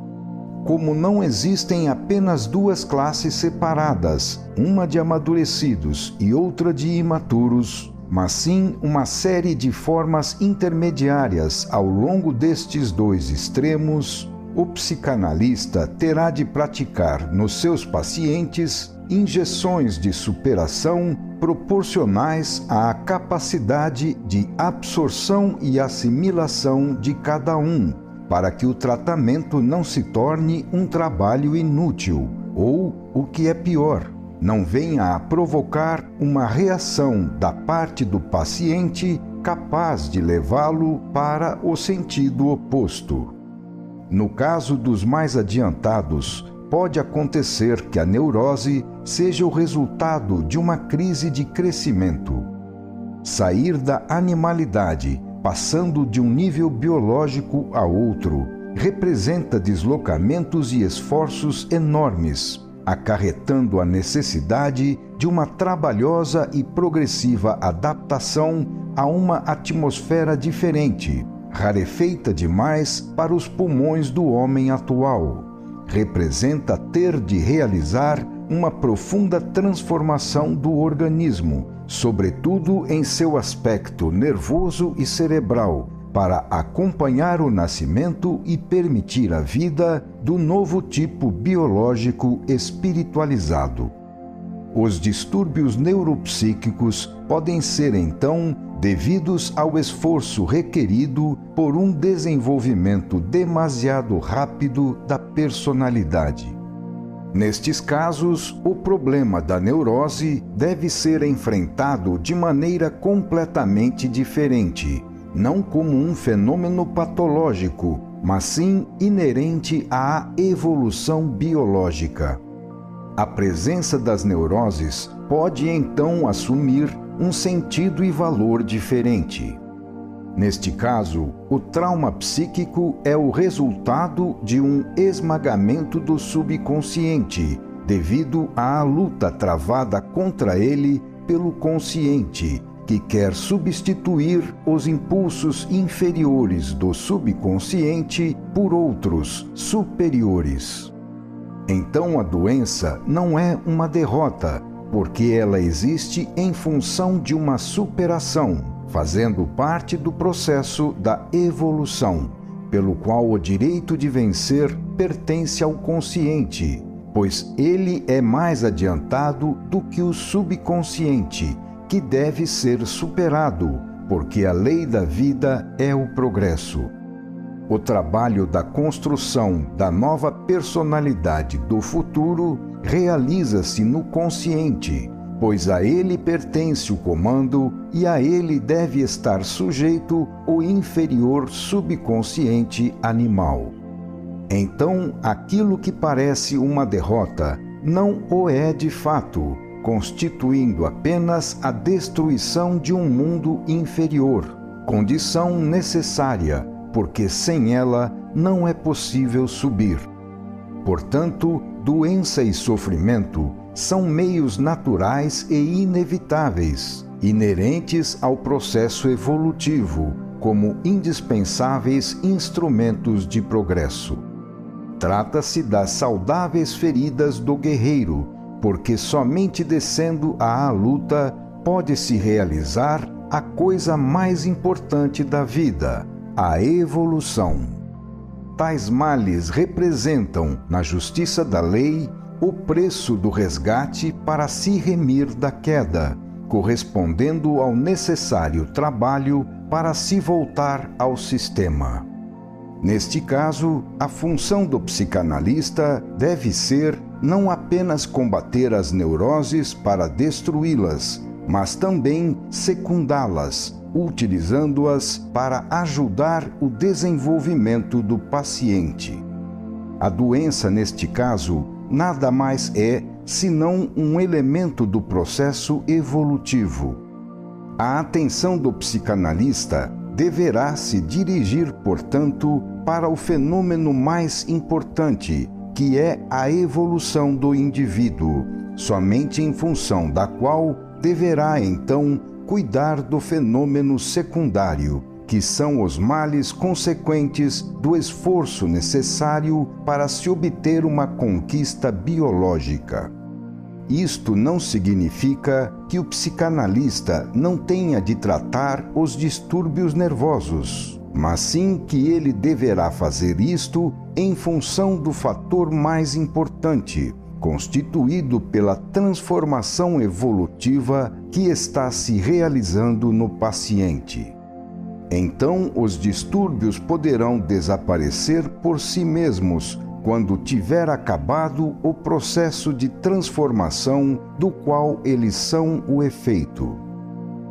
Como não existem apenas duas classes separadas, uma de amadurecidos e outra de imaturos, mas sim uma série de formas intermediárias ao longo destes dois extremos, o psicanalista terá de praticar nos seus pacientes injeções de superação proporcionais à capacidade de absorção e assimilação de cada um, para que o tratamento não se torne um trabalho inútil ou, o que é pior, não venha a provocar uma reação da parte do paciente capaz de levá-lo para o sentido oposto. No caso dos mais adiantados, pode acontecer que a neurose seja o resultado de uma crise de crescimento. Sair da animalidade, passando de um nível biológico a outro, representa deslocamentos e esforços enormes, acarretando a necessidade de uma trabalhosa e progressiva adaptação a uma atmosfera diferente, rarefeita demais para os pulmões do homem atual. Representa ter de realizar uma profunda transformação do organismo, sobretudo em seu aspecto nervoso e cerebral, para acompanhar o nascimento e permitir a vida do novo tipo biológico espiritualizado. Os distúrbios neuropsíquicos podem ser, então, devidos ao esforço requerido por um desenvolvimento demasiado rápido da personalidade. Nestes casos, o problema da neurose deve ser enfrentado de maneira completamente diferente, não como um fenômeno patológico, mas sim inerente à evolução biológica. A presença das neuroses pode então assumir um sentido e valor diferente. Neste caso, o trauma psíquico é o resultado de um esmagamento do subconsciente, devido à luta travada contra ele pelo consciente, que quer substituir os impulsos inferiores do subconsciente por outros superiores. Então a doença não é uma derrota, porque ela existe em função de uma superação, fazendo parte do processo da evolução, pelo qual o direito de vencer pertence ao consciente, pois ele é mais adiantado do que o subconsciente, que deve ser superado, porque a lei da vida é o progresso. O trabalho da construção da nova personalidade do futuro realiza-se no consciente, pois a ele pertence o comando e a ele deve estar sujeito o inferior subconsciente animal. Então, aquilo que parece uma derrota não o é de fato, constituindo apenas a destruição de um mundo inferior, condição necessária, porque sem ela não é possível subir. Portanto, doença e sofrimento são meios naturais e inevitáveis, inerentes ao processo evolutivo, como indispensáveis instrumentos de progresso. Trata-se das saudáveis feridas do guerreiro, porque somente descendo à luta pode-se realizar a coisa mais importante da vida, a evolução. Tais males representam, na justiça da lei, o preço do resgate para se remir da queda, correspondendo ao necessário trabalho para se voltar ao sistema. Neste caso, a função do psicanalista deve ser não apenas combater as neuroses para destruí-las, mas também secundá-las, utilizando-as para ajudar o desenvolvimento do paciente. A doença, neste caso, nada mais é senão um elemento do processo evolutivo. A atenção do psicanalista deverá se dirigir, portanto, para o fenômeno mais importante, que é a evolução do indivíduo, somente em função da qual deverá, então, cuidar do fenômeno secundário, que são os males consequentes do esforço necessário para se obter uma conquista biológica. Isto não significa que o psicanalista não tenha de tratar os distúrbios nervosos, mas sim que ele deverá fazer isto em função do fator mais importante, constituído pela transformação evolutiva que está se realizando no paciente. Então, os distúrbios poderão desaparecer por si mesmos quando tiver acabado o processo de transformação do qual eles são o efeito.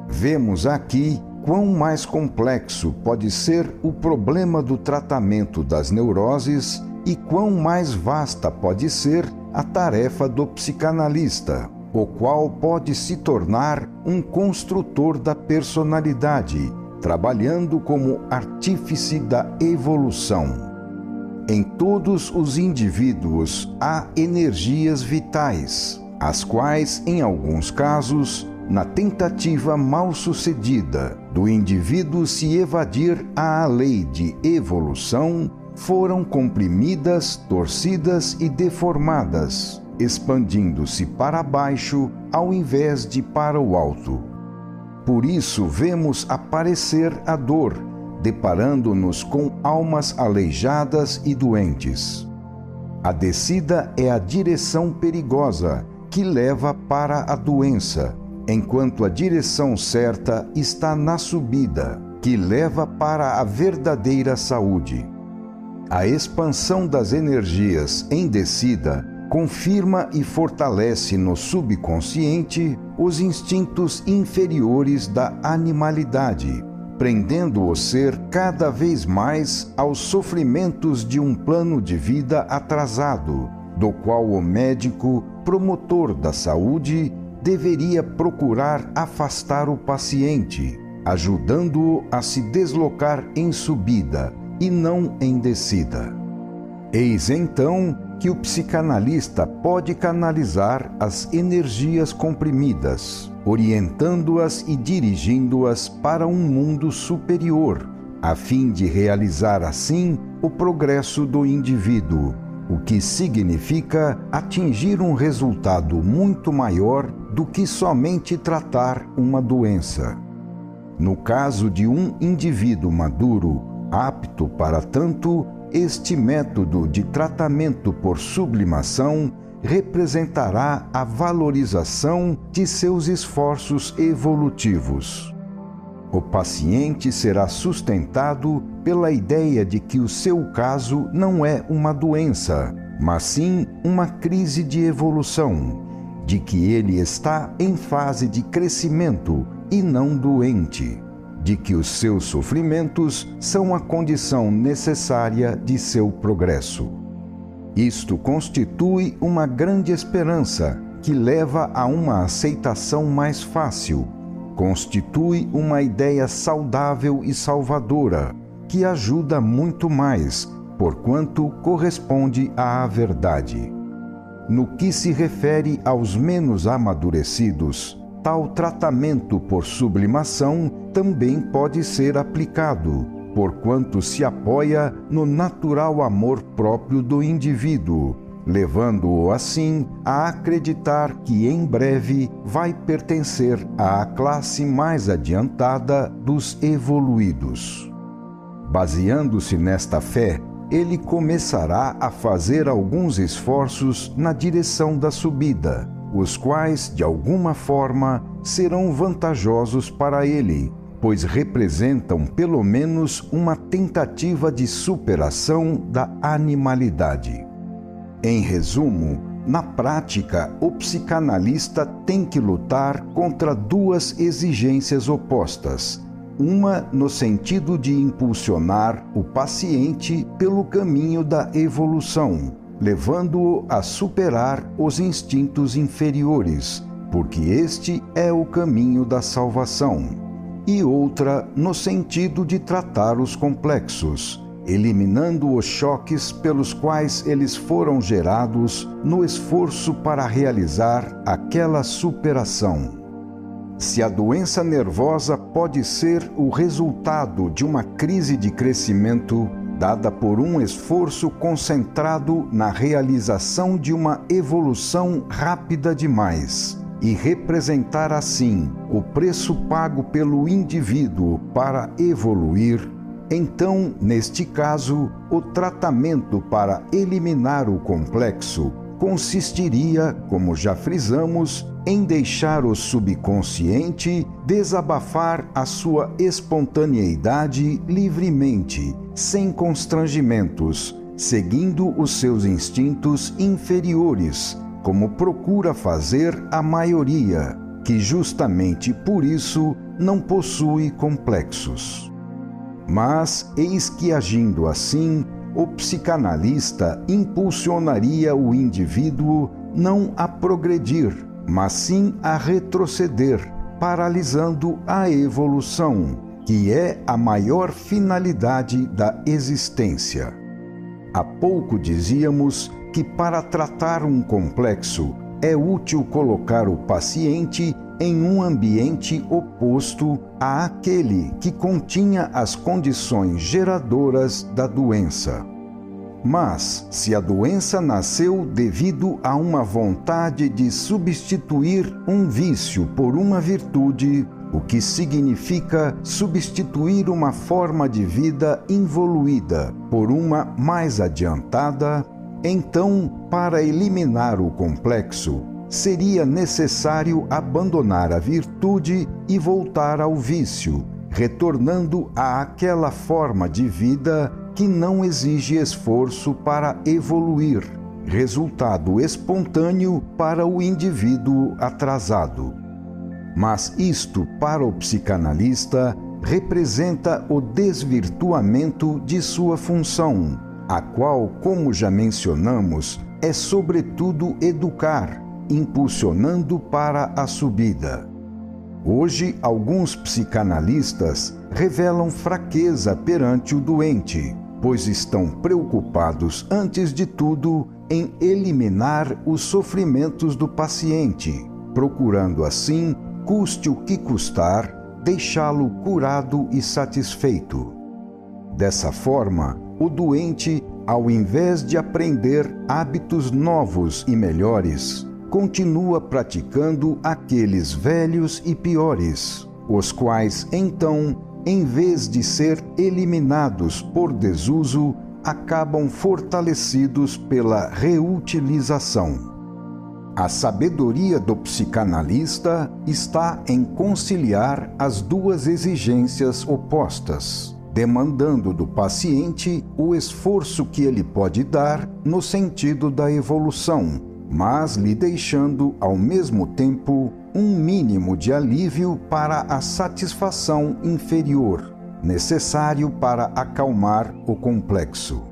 Vemos aqui quão mais complexo pode ser o problema do tratamento das neuroses e quão mais vasta pode ser a tarefa do psicanalista, o qual pode se tornar um construtor da personalidade, trabalhando como artífice da evolução. Em todos os indivíduos há energias vitais, as quais, em alguns casos, na tentativa mal-sucedida do indivíduo se evadir à lei de evolução, foram comprimidas, torcidas e deformadas, expandindo-se para baixo ao invés de para o alto. Por isso vemos aparecer a dor, deparando-nos com almas aleijadas e doentes. A descida é a direção perigosa que leva para a doença, enquanto a direção certa está na subida, que leva para a verdadeira saúde. A expansão das energias em descida confirma e fortalece no subconsciente os instintos inferiores da animalidade, prendendo o ser cada vez mais aos sofrimentos de um plano de vida atrasado, do qual o médico, promotor da saúde, deveria procurar afastar o paciente, ajudando-o a se deslocar em subida e não em descida. Eis então que o psicanalista pode canalizar as energias comprimidas, orientando-as e dirigindo-as para um mundo superior, a fim de realizar assim o progresso do indivíduo, o que significa atingir um resultado muito maior do que somente tratar uma doença. No caso de um indivíduo maduro, apto para tanto, este método de tratamento por sublimação representará a valorização de seus esforços evolutivos. O paciente será sustentado pela ideia de que o seu caso não é uma doença, mas sim uma crise de evolução, de que ele está em fase de crescimento e não doente, de que os seus sofrimentos são a condição necessária de seu progresso. Isto constitui uma grande esperança que leva a uma aceitação mais fácil, constitui uma ideia saudável e salvadora, que ajuda muito mais, porquanto corresponde à verdade. No que se refere aos menos amadurecidos, tal tratamento por sublimação também pode ser aplicado, porquanto se apoia no natural amor próprio do indivíduo, levando-o assim a acreditar que em breve vai pertencer à classe mais adiantada dos evoluídos. Baseando-se nesta fé, ele começará a fazer alguns esforços na direção da subida, os quais, de alguma forma, serão vantajosos para ele, pois representam pelo menos uma tentativa de superação da animalidade. Em resumo, na prática, o psicanalista tem que lutar contra duas exigências opostas. Uma no sentido de impulsionar o paciente pelo caminho da evolução, levando-o a superar os instintos inferiores, porque este é o caminho da salvação. E outra no sentido de tratar os complexos, eliminando os choques pelos quais eles foram gerados no esforço para realizar aquela superação. Se a doença nervosa pode ser o resultado de uma crise de crescimento dada por um esforço concentrado na realização de uma evolução rápida demais, e representar assim o preço pago pelo indivíduo para evoluir, então, neste caso, o tratamento para eliminar o complexo consistiria, como já frisamos, em deixar o subconsciente desabafar a sua espontaneidade livremente, sem constrangimentos, seguindo os seus instintos inferiores, como procura fazer a maioria, que justamente por isso não possui complexos. Mas, eis que agindo assim, o psicanalista impulsionaria o indivíduo não a progredir, mas sim a retroceder, paralisando a evolução, que é a maior finalidade da existência. Há pouco dizíamos que para tratar um complexo é útil colocar o paciente em um ambiente oposto àquele que continha as condições geradoras da doença. Mas, se a doença nasceu devido a uma vontade de substituir um vício por uma virtude, o que significa substituir uma forma de vida involuída por uma mais adiantada, então, para eliminar o complexo, seria necessário abandonar a virtude e voltar ao vício, retornando àquela forma de vida que não exige esforço para evoluir, resultado espontâneo para o indivíduo atrasado. Mas isto, para o psicanalista, representa o desvirtuamento de sua função, a qual, como já mencionamos, é sobretudo educar, impulsionando para a subida. Hoje, alguns psicanalistas revelam fraqueza perante o doente, pois estão preocupados, antes de tudo, em eliminar os sofrimentos do paciente, procurando assim custe o que custar, deixá-lo curado e satisfeito. Dessa forma, o doente, ao invés de aprender hábitos novos e melhores, continua praticando aqueles velhos e piores, os quais, então, em vez de ser eliminados por desuso, acabam fortalecidos pela reutilização. A sabedoria do psicanalista está em conciliar as duas exigências opostas, demandando do paciente o esforço que ele pode dar no sentido da evolução, mas lhe deixando, ao mesmo tempo, um mínimo de alívio para a satisfação inferior, necessário para acalmar o complexo.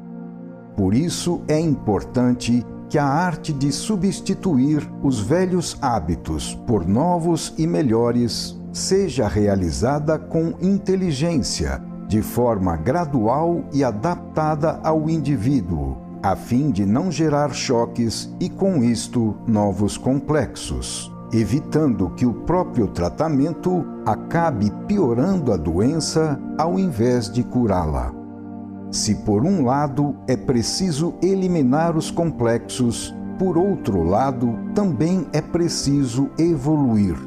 Por isso é importante que a arte de substituir os velhos hábitos por novos e melhores seja realizada com inteligência, de forma gradual e adaptada ao indivíduo, a fim de não gerar choques e, com isto, novos complexos, evitando que o próprio tratamento acabe piorando a doença ao invés de curá-la. Se por um lado é preciso eliminar os complexos, por outro lado também é preciso evoluir.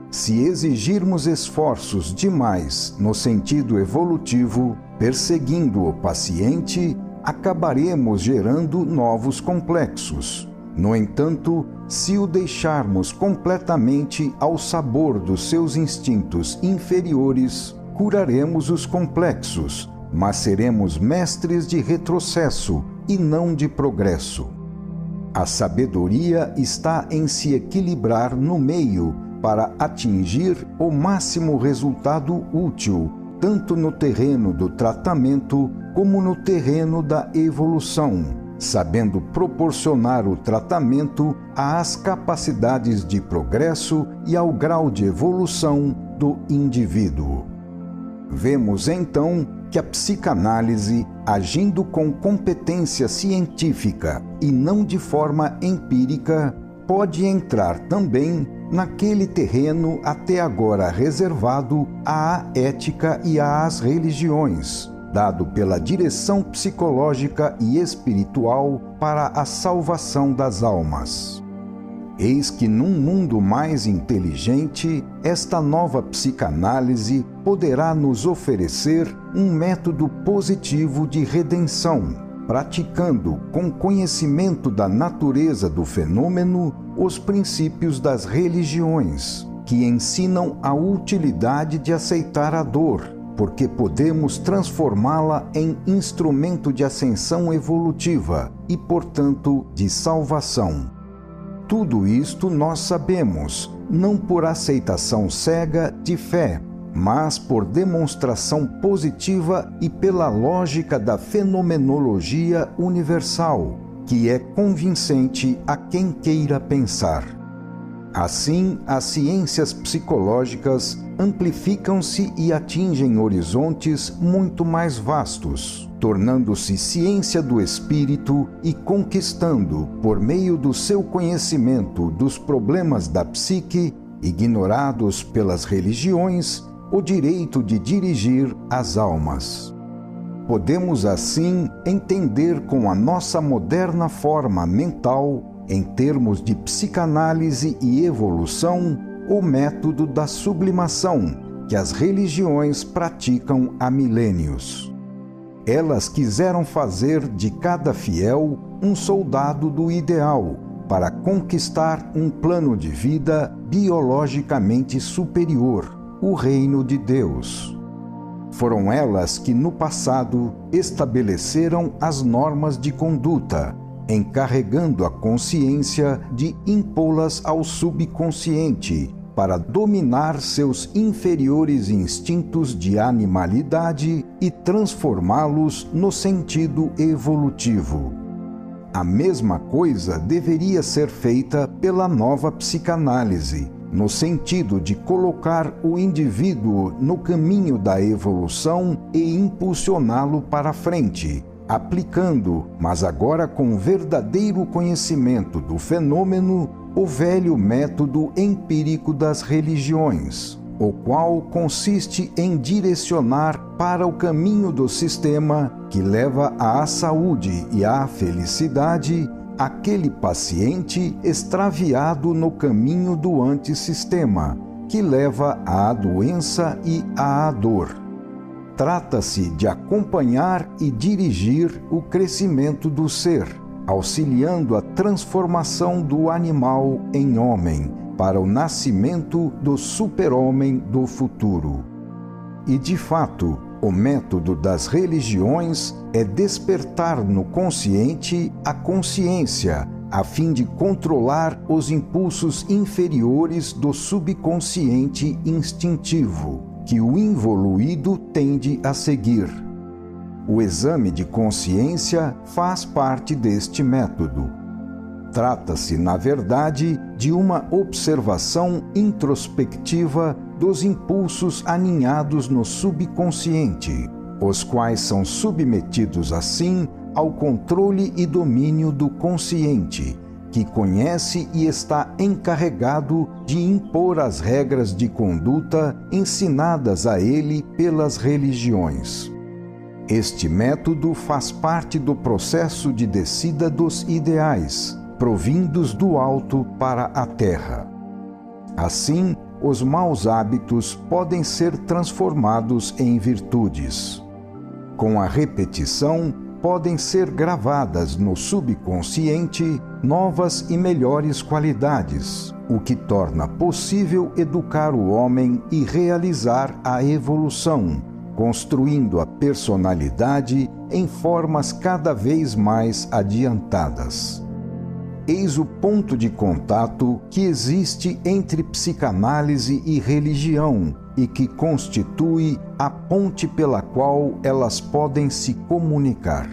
Se exigirmos esforços demais no sentido evolutivo, perseguindo o paciente, acabaremos gerando novos complexos. No entanto, se o deixarmos completamente ao sabor dos seus instintos inferiores, curaremos os complexos, mas seremos mestres de retrocesso e não de progresso. A sabedoria está em se equilibrar no meio para atingir o máximo resultado útil, tanto no terreno do tratamento como no terreno da evolução, sabendo proporcionar o tratamento às capacidades de progresso e ao grau de evolução do indivíduo. Vemos então que a psicanálise, agindo com competência científica e não de forma empírica, pode entrar também naquele terreno até agora reservado à ética e às religiões, dado pela direção psicológica e espiritual para a salvação das almas. Eis que num mundo mais inteligente, esta nova psicanálise poderá nos oferecer um método positivo de redenção, praticando com conhecimento da natureza do fenômeno os princípios das religiões, que ensinam a utilidade de aceitar a dor, porque podemos transformá-la em instrumento de ascensão evolutiva e, portanto, de salvação. Tudo isto nós sabemos, não por aceitação cega de fé, mas por demonstração positiva e pela lógica da fenomenologia universal, que é convincente a quem queira pensar. Assim, as ciências psicológicas amplificam-se e atingem horizontes muito mais vastos, tornando-se ciência do espírito e conquistando, por meio do seu conhecimento dos problemas da psique, ignorados pelas religiões, o direito de dirigir as almas. Podemos, assim, entender com a nossa moderna forma mental, em termos de psicanálise e evolução, o método da sublimação que as religiões praticam há milênios. Elas quiseram fazer de cada fiel um soldado do ideal, para conquistar um plano de vida biologicamente superior, o reino de Deus. Foram elas que, no passado, estabeleceram as normas de conduta, encarregando a consciência de impô-las ao subconsciente, para dominar seus inferiores instintos de animalidade e transformá-los no sentido evolutivo. A mesma coisa deveria ser feita pela nova psicanálise, no sentido de colocar o indivíduo no caminho da evolução e impulsioná-lo para frente, aplicando, mas agora com verdadeiro conhecimento do fenômeno, o velho método empírico das religiões, o qual consiste em direcionar para o caminho do sistema que leva à saúde e à felicidade aquele paciente extraviado no caminho do antissistema, que leva à doença e à dor. Trata-se de acompanhar e dirigir o crescimento do ser, auxiliando a transformação do animal em homem, para o nascimento do super-homem do futuro. E, de fato, o método das religiões é despertar no consciente a consciência, a fim de controlar os impulsos inferiores do subconsciente instintivo, que o involuído tende a seguir. O exame de consciência faz parte deste método. Trata-se, na verdade, de uma observação introspectiva dos impulsos aninhados no subconsciente, os quais são submetidos, assim, ao controle e domínio do consciente, que conhece e está encarregado de impor as regras de conduta ensinadas a ele pelas religiões. Este método faz parte do processo de descida dos ideais, provindos do alto para a terra. Assim, os maus hábitos podem ser transformados em virtudes. Com a repetição, podem ser gravadas no subconsciente novas e melhores qualidades, o que torna possível educar o homem e realizar a evolução, construindo a personalidade em formas cada vez mais adiantadas. Eis o ponto de contato que existe entre psicanálise e religião e que constitui a ponte pela qual elas podem se comunicar.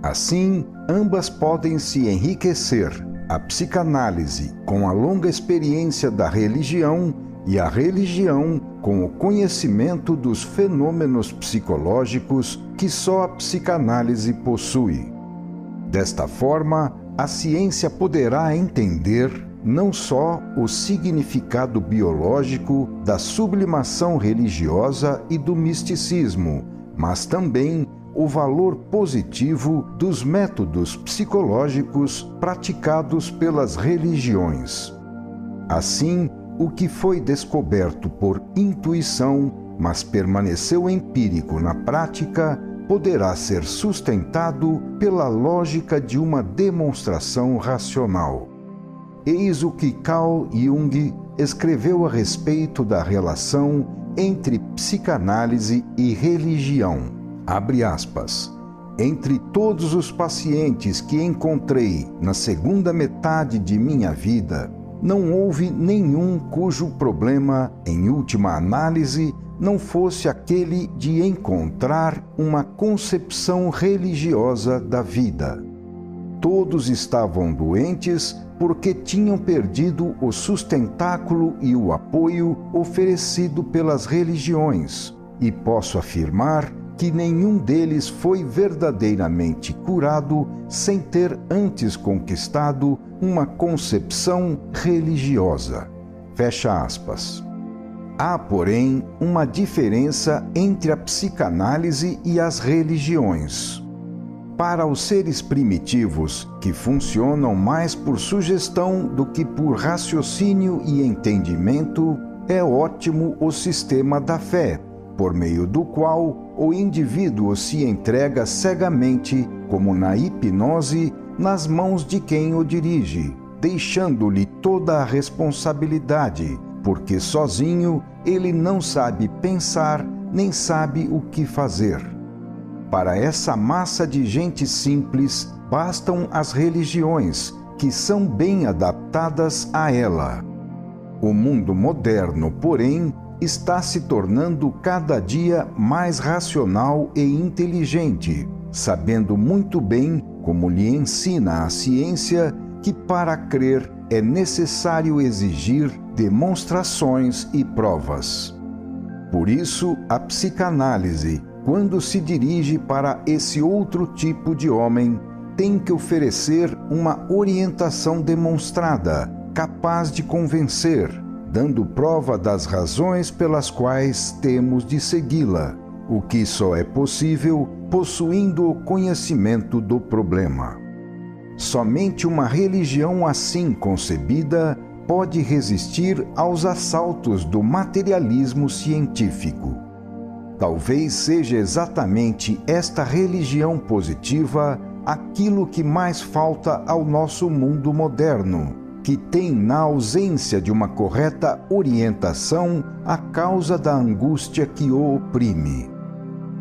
Assim, ambas podem se enriquecer, a psicanálise com a longa experiência da religião e a religião com o conhecimento dos fenômenos psicológicos que só a psicanálise possui. Desta forma, a ciência poderá entender não só o significado biológico da sublimação religiosa e do misticismo, mas também o valor positivo dos métodos psicológicos praticados pelas religiões. Assim, o que foi descoberto por intuição, mas permaneceu empírico na prática, poderá ser sustentado pela lógica de uma demonstração racional. Eis o que Carl Jung escreveu a respeito da relação entre psicanálise e religião. Abre aspas. Entre todos os pacientes que encontrei na segunda metade de minha vida, não houve nenhum cujo problema, em última análise, não fosse aquele de encontrar uma concepção religiosa da vida. Todos estavam doentes porque tinham perdido o sustentáculo e o apoio oferecido pelas religiões, e posso afirmar que nenhum deles foi verdadeiramente curado sem ter antes conquistado uma concepção religiosa. Fecha aspas. Há, porém, uma diferença entre a psicanálise e as religiões. Para os seres primitivos, que funcionam mais por sugestão do que por raciocínio e entendimento, é ótimo o sistema da fé, por meio do qual o indivíduo se entrega cegamente, como na hipnose, nas mãos de quem o dirige, deixando-lhe toda a responsabilidade, porque sozinho ele não sabe pensar nem sabe o que fazer. Para essa massa de gente simples, bastam as religiões, que são bem adaptadas a ela. O mundo moderno, porém, está se tornando cada dia mais racional e inteligente, sabendo muito bem, como lhe ensina a ciência, que para crer é necessário exigir demonstrações e provas. Por isso, a psicanálise, quando se dirige para esse outro tipo de homem, tem que oferecer uma orientação demonstrada, capaz de convencer, dando prova das razões pelas quais temos de segui-la, o que só é possível possuindo o conhecimento do problema. Somente uma religião assim concebida pode resistir aos assaltos do materialismo científico. Talvez seja exatamente esta religião positiva aquilo que mais falta ao nosso mundo moderno, que tem, na ausência de uma correta orientação, a causa da angústia que o oprime.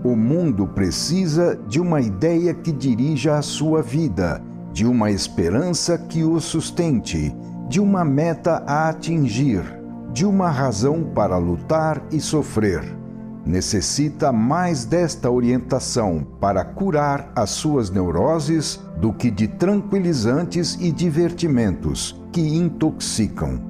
O mundo precisa de uma ideia que dirija a sua vida, de uma esperança que o sustente, de uma meta a atingir, de uma razão para lutar e sofrer. Necessita mais desta orientação para curar as suas neuroses do que de tranquilizantes e divertimentos que intoxicam.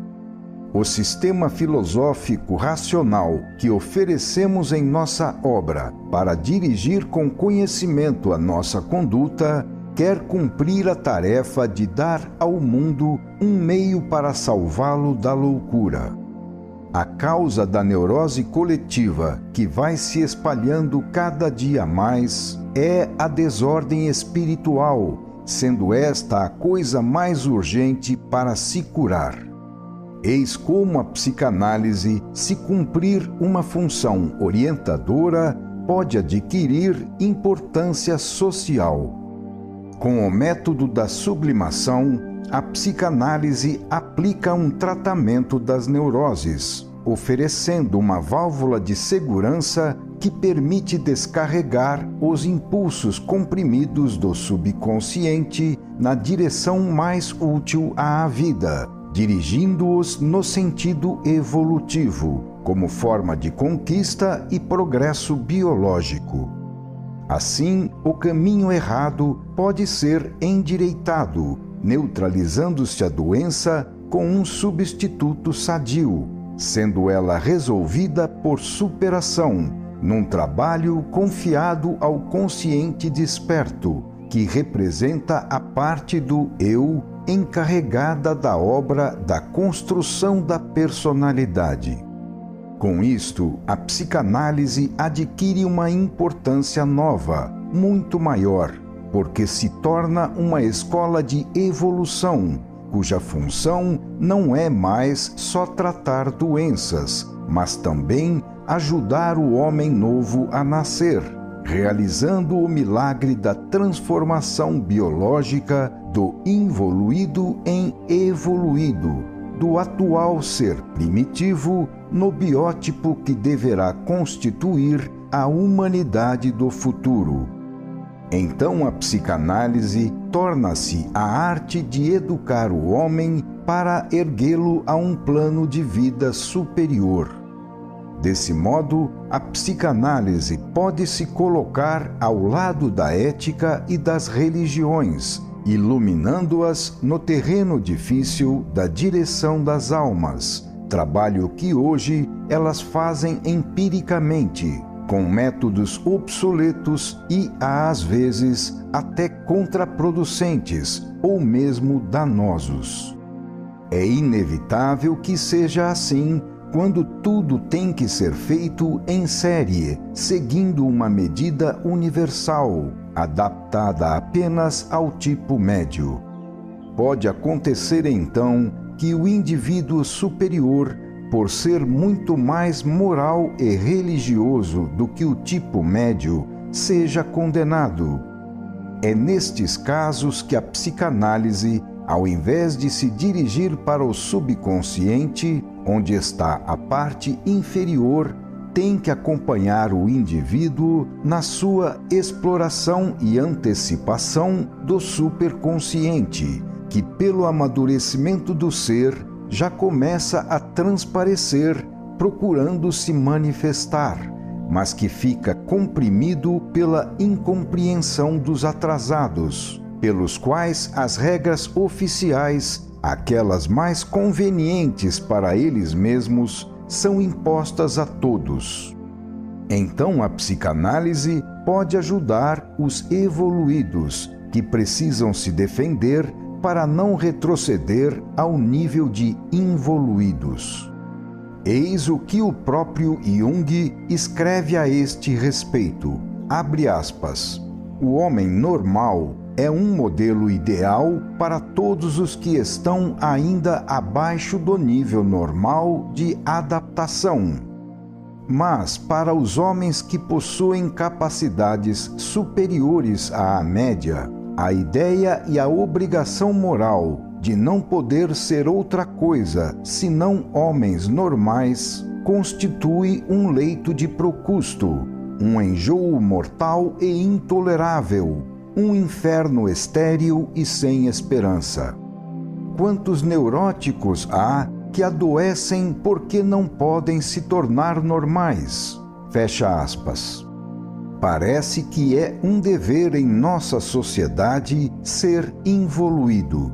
O sistema filosófico racional que oferecemos em nossa obra para dirigir com conhecimento a nossa conduta quer cumprir a tarefa de dar ao mundo um meio para salvá-lo da loucura. A causa da neurose coletiva, que vai se espalhando cada dia mais, é a desordem espiritual, sendo esta a coisa mais urgente para se curar. Eis como a psicanálise, se cumprir uma função orientadora, pode adquirir importância social. Com o método da sublimação, a psicanálise aplica um tratamento das neuroses, oferecendo uma válvula de segurança que permite descarregar os impulsos comprimidos do subconsciente na direção mais útil à vida, dirigindo-os no sentido evolutivo, como forma de conquista e progresso biológico. Assim, o caminho errado pode ser endireitado, neutralizando-se a doença com um substituto sadio, sendo ela resolvida por superação, num trabalho confiado ao consciente desperto, que representa a parte do eu encarregada da obra da construção da personalidade. Com isto, a psicanálise adquire uma importância nova, muito maior, porque se torna uma escola de evolução, cuja função não é mais só tratar doenças, mas também ajudar o homem novo a nascer, realizando o milagre da transformação biológica do involuído em evoluído, do atual ser primitivo no biótipo que deverá constituir a humanidade do futuro. Então a psicanálise torna-se a arte de educar o homem para erguê-lo a um plano de vida superior. Desse modo, a psicanálise pode se colocar ao lado da ética e das religiões, iluminando-as no terreno difícil da direção das almas, trabalho que hoje elas fazem empiricamente, com métodos obsoletos e, às vezes, até contraproducentes ou mesmo danosos. É inevitável que seja assim quando tudo tem que ser feito em série, seguindo uma medida universal, adaptada apenas ao tipo médio. Pode acontecer então que o indivíduo superior, por ser muito mais moral e religioso do que o tipo médio, seja condenado. É nestes casos que a psicanálise, ao invés de se dirigir para o subconsciente, onde está a parte inferior, tem que acompanhar o indivíduo na sua exploração e antecipação do superconsciente, que pelo amadurecimento do ser já começa a transparecer, procurando se manifestar, mas que fica comprimido pela incompreensão dos atrasados, pelos quais as regras oficiais, aquelas mais convenientes para eles mesmos, são impostas a todos. Então a psicanálise pode ajudar os evoluídos, que precisam se defender para não retroceder ao nível de involuídos. Eis o que o próprio Jung escreve a este respeito. Abre aspas. O homem normal é um modelo ideal para todos os que estão ainda abaixo do nível normal de adaptação. Mas para os homens que possuem capacidades superiores à média, a ideia e a obrigação moral de não poder ser outra coisa senão homens normais constitui um leito de procusto, um enjoo mortal e intolerável, um inferno estéril e sem esperança. Quantos neuróticos há que adoecem porque não podem se tornar normais? Fecha aspas. Parece que é um dever em nossa sociedade ser involuído.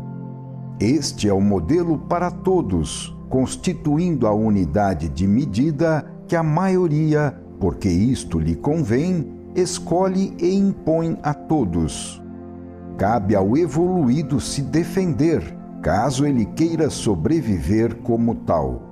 Este é o modelo para todos, constituindo a unidade de medida que a maioria, porque isto lhe convém, escolhe e impõe a todos. Cabe ao evoluído se defender, caso ele queira sobreviver como tal.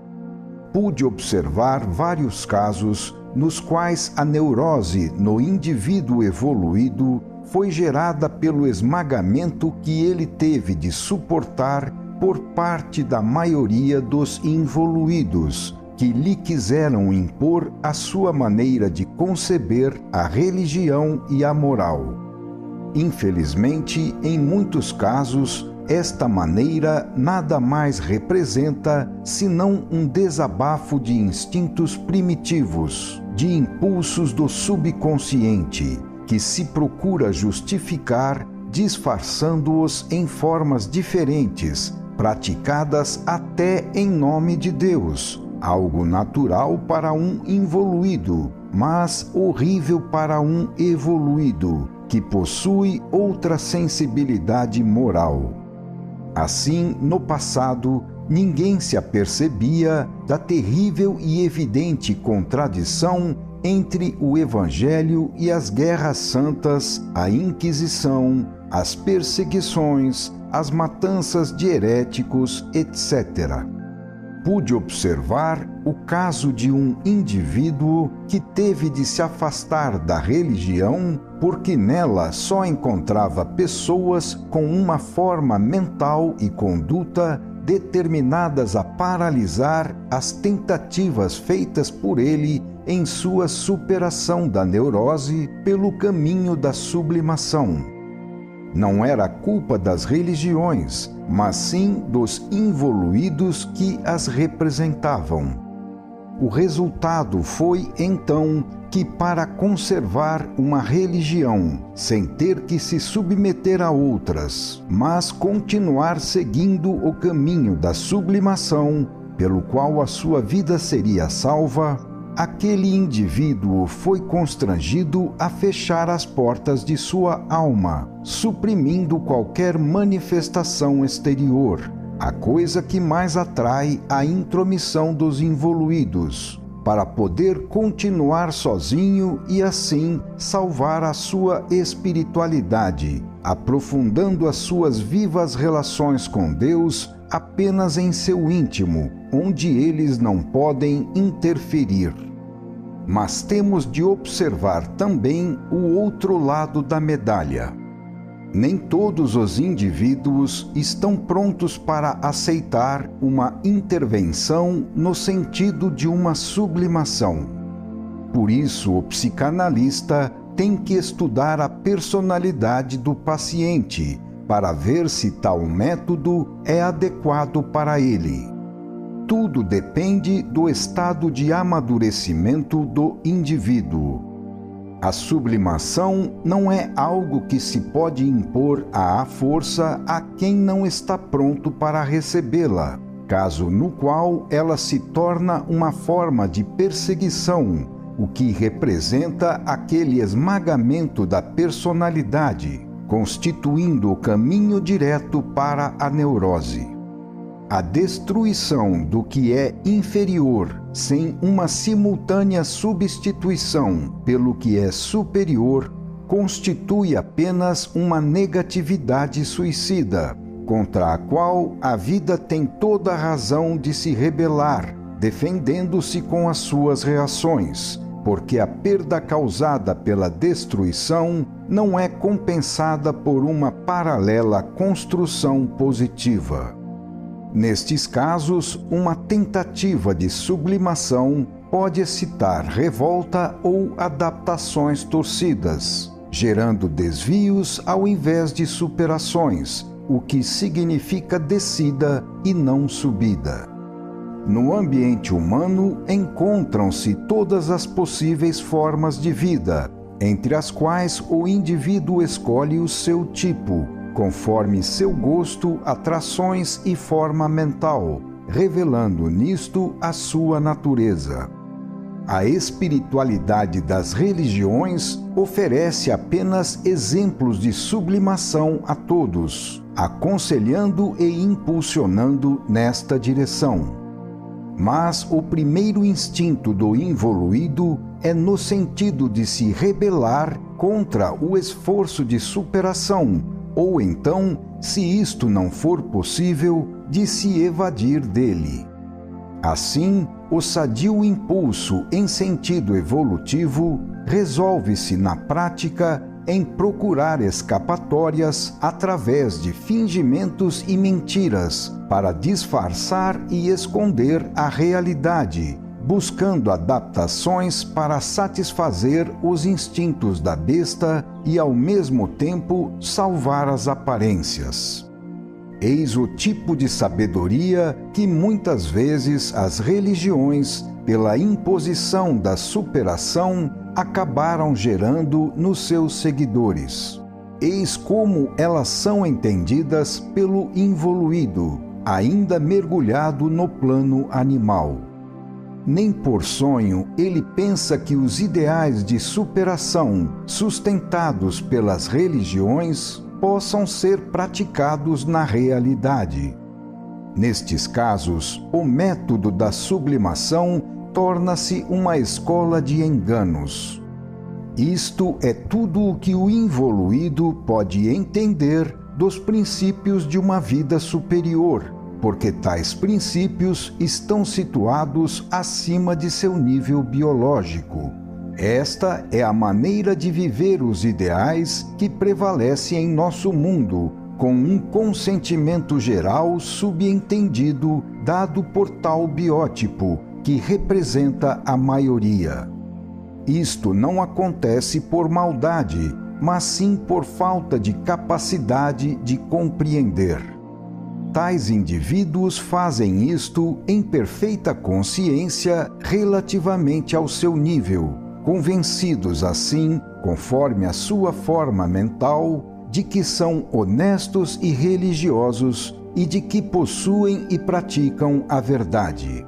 Pude observar vários casos nos quais a neurose no indivíduo evoluído foi gerada pelo esmagamento que ele teve de suportar por parte da maioria dos involuídos, que lhe quiseram impor a sua maneira de conceber a religião e a moral. Infelizmente, em muitos casos, esta maneira nada mais representa senão um desabafo de instintos primitivos, de impulsos do subconsciente, que se procura justificar disfarçando-os em formas diferentes, praticadas até em nome de Deus, algo natural para um involuído, mas horrível para um evoluído, que possui outra sensibilidade moral. Assim, no passado, ninguém se apercebia da terrível e evidente contradição entre o Evangelho e as guerras santas, a Inquisição, as perseguições, as matanças de heréticos, etc. Pude observar o caso de um indivíduo que teve de se afastar da religião porque nela só encontrava pessoas com uma forma mental e conduta determinadas a paralisar as tentativas feitas por ele em sua superação da neurose pelo caminho da sublimação. Não era culpa das religiões, mas sim dos involuídos que as representavam. O resultado foi, então, que para conservar uma religião, sem ter que se submeter a outras, mas continuar seguindo o caminho da sublimação, pelo qual a sua vida seria salva, aquele indivíduo foi constrangido a fechar as portas de sua alma, suprimindo qualquer manifestação exterior, a coisa que mais atrai a intromissão dos involuídos, para poder continuar sozinho e assim salvar a sua espiritualidade, aprofundando as suas vivas relações com Deus apenas em seu íntimo, onde eles não podem interferir. Mas temos de observar também o outro lado da medalha. Nem todos os indivíduos estão prontos para aceitar uma intervenção no sentido de uma sublimação. Por isso, o psicanalista tem que estudar a personalidade do paciente para ver se tal método é adequado para ele. Tudo depende do estado de amadurecimento do indivíduo. A sublimação não é algo que se pode impor à força a quem não está pronto para recebê-la, caso no qual ela se torna uma forma de perseguição, o que representa aquele esmagamento da personalidade, constituindo o caminho direto para a neurose. A destruição do que é inferior, sem uma simultânea substituição pelo que é superior, constitui apenas uma negatividade suicida, contra a qual a vida tem toda a razão de se rebelar, defendendo-se com as suas reações, porque a perda causada pela destruição não é compensada por uma paralela construção positiva. Nestes casos, uma tentativa de sublimação pode excitar revolta ou adaptações torcidas, gerando desvios ao invés de superações, o que significa descida e não subida. No ambiente humano encontram-se todas as possíveis formas de vida, entre as quais o indivíduo escolhe o seu tipo, conforme seu gosto, atrações e forma mental, revelando nisto a sua natureza. A espiritualidade das religiões oferece apenas exemplos de sublimação a todos, aconselhando e impulsionando nesta direção. Mas o primeiro instinto do involuído é no sentido de se rebelar contra o esforço de superação, ou então, se isto não for possível, de se evadir dele. Assim, o sadio impulso em sentido evolutivo resolve-se na prática em procurar escapatórias através de fingimentos e mentiras para disfarçar e esconder a realidade, buscando adaptações para satisfazer os instintos da besta e, ao mesmo tempo, salvar as aparências. Eis o tipo de sabedoria que muitas vezes as religiões, pela imposição da superação, acabaram gerando nos seus seguidores. Eis como elas são entendidas pelo involuído, ainda mergulhado no plano animal. Nem por sonho ele pensa que os ideais de superação, sustentados pelas religiões, possam ser praticados na realidade. Nestes casos, o método da sublimação torna-se uma escola de enganos. Isto é tudo o que o involuído pode entender dos princípios de uma vida superior, porque tais princípios estão situados acima de seu nível biológico. Esta é a maneira de viver os ideais que prevalece em nosso mundo, com um consentimento geral subentendido dado por tal biótipo, que representa a maioria. Isto não acontece por maldade, mas sim por falta de capacidade de compreender. Tais indivíduos fazem isto em perfeita consciência relativamente ao seu nível, convencidos assim, conforme a sua forma mental, de que são honestos e religiosos e de que possuem e praticam a verdade.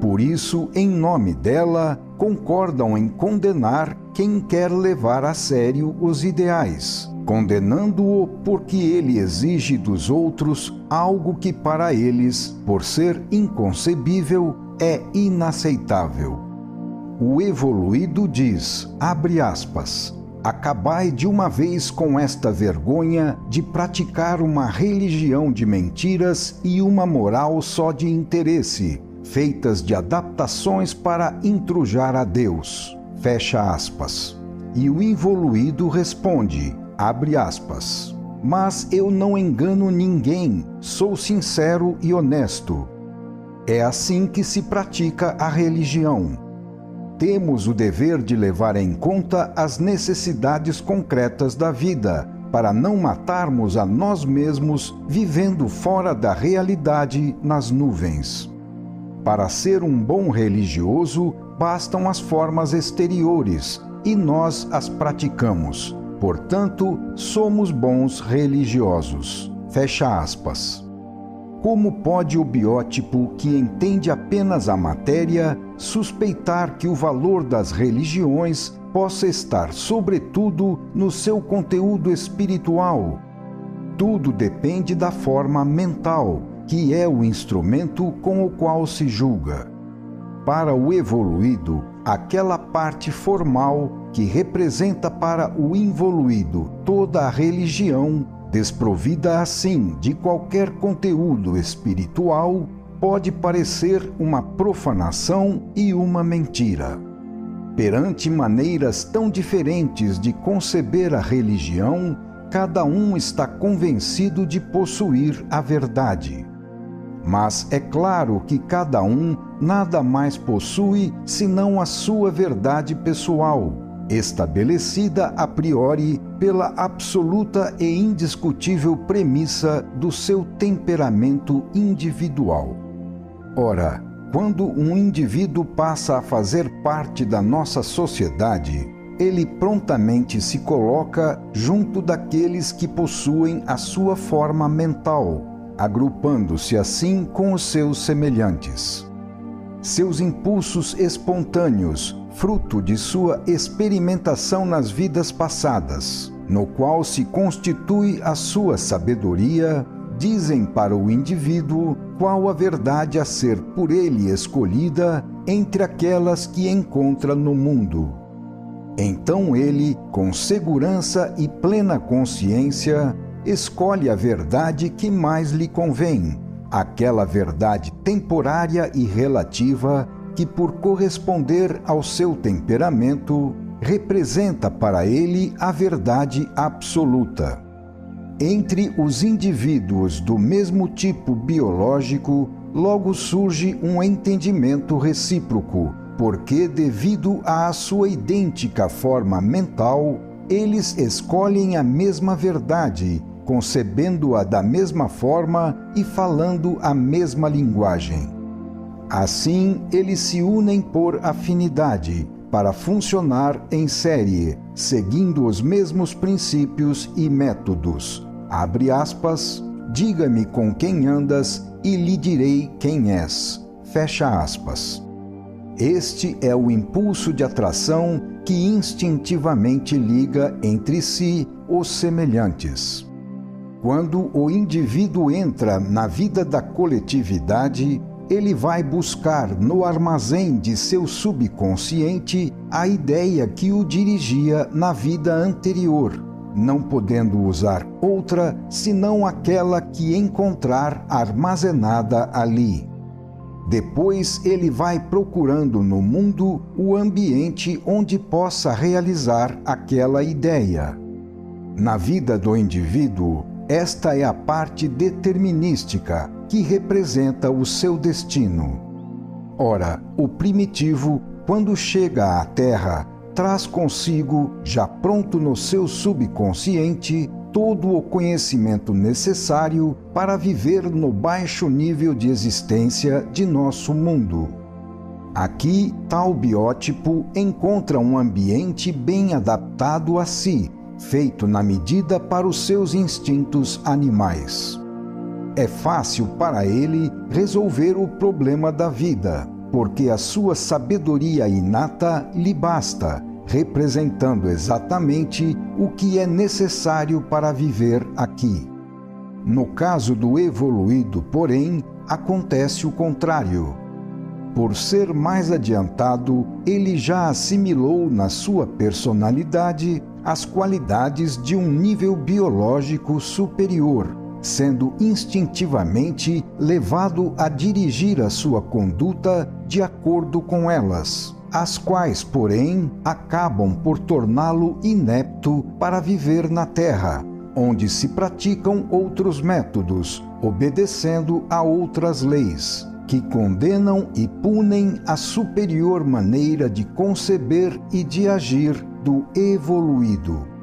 Por isso, em nome dela, concordam em condenar quem quer levar a sério os ideais, condenando-o porque ele exige dos outros algo que para eles, por ser inconcebível, é inaceitável. O evoluído diz, abre aspas, acabai de uma vez com esta vergonha de praticar uma religião de mentiras e uma moral só de interesse, feitas de adaptações para intrujar a Deus. Fecha aspas. E o involuído responde, abre aspas, mas eu não engano ninguém, sou sincero e honesto. É assim que se pratica a religião. Temos o dever de levar em conta as necessidades concretas da vida, para não matarmos a nós mesmos vivendo fora da realidade nas nuvens. Para ser um bom religioso, bastam as formas exteriores, e nós as praticamos. Portanto, somos bons religiosos. Fecha aspas. Como pode o biótipo, que entende apenas a matéria, suspeitar que o valor das religiões possa estar, sobretudo, no seu conteúdo espiritual? Tudo depende da forma mental, que é o instrumento com o qual se julga. Para o evoluído, aquela parte formal que representa para o involuído toda a religião Desprovida assim de qualquer conteúdo espiritual, pode parecer uma profanação e uma mentira. Perante maneiras tão diferentes de conceber a religião, cada um está convencido de possuir a verdade. Mas é claro que cada um nada mais possui senão a sua verdade pessoal, estabelecida a priori pela absoluta e indiscutível premissa do seu temperamento individual. Ora, quando um indivíduo passa a fazer parte da nossa sociedade, ele prontamente se coloca junto daqueles que possuem a sua forma mental, agrupando-se assim com os seus semelhantes. Seus impulsos espontâneos, fruto de sua experimentação nas vidas passadas, no qual se constitui a sua sabedoria, dizem para o indivíduo qual a verdade a ser por ele escolhida entre aquelas que encontra no mundo. Então ele, com segurança e plena consciência, escolhe a verdade que mais lhe convém, aquela verdade temporária e relativa que, por corresponder ao seu temperamento, representa para ele a verdade absoluta. Entre os indivíduos do mesmo tipo biológico, logo surge um entendimento recíproco, porque, devido à sua idêntica forma mental, eles escolhem a mesma verdade, concebendo-a da mesma forma e falando a mesma linguagem. Assim, eles se unem por afinidade, para funcionar em série, seguindo os mesmos princípios e métodos. Abre aspas, diga-me com quem andas e lhe direi quem és. Fecha aspas. Este é o impulso de atração que instintivamente liga entre si os semelhantes. Quando o indivíduo entra na vida da coletividade, ele vai buscar no armazém de seu subconsciente a ideia que o dirigia na vida anterior, não podendo usar outra senão aquela que encontrar armazenada ali. Depois ele vai procurando no mundo o ambiente onde possa realizar aquela ideia. Na vida do indivíduo, esta é a parte determinística que representa o seu destino. Ora, o primitivo, quando chega à Terra, traz consigo, já pronto no seu subconsciente, todo o conhecimento necessário para viver no baixo nível de existência de nosso mundo. Aqui, tal biótipo encontra um ambiente bem adaptado a si, feito na medida para os seus instintos animais. É fácil para ele resolver o problema da vida, porque a sua sabedoria inata lhe basta, representando exatamente o que é necessário para viver aqui. No caso do evoluído, porém, acontece o contrário. Por ser mais adiantado, ele já assimilou na sua personalidade as qualidades de um nível biológico superior, sendo instintivamente levado a dirigir a sua conduta de acordo com elas, as quais, porém, acabam por torná-lo inepto para viver na Terra, onde se praticam outros métodos, obedecendo a outras leis, que condenam e punem a superior maneira de conceber e de agir do evoluído.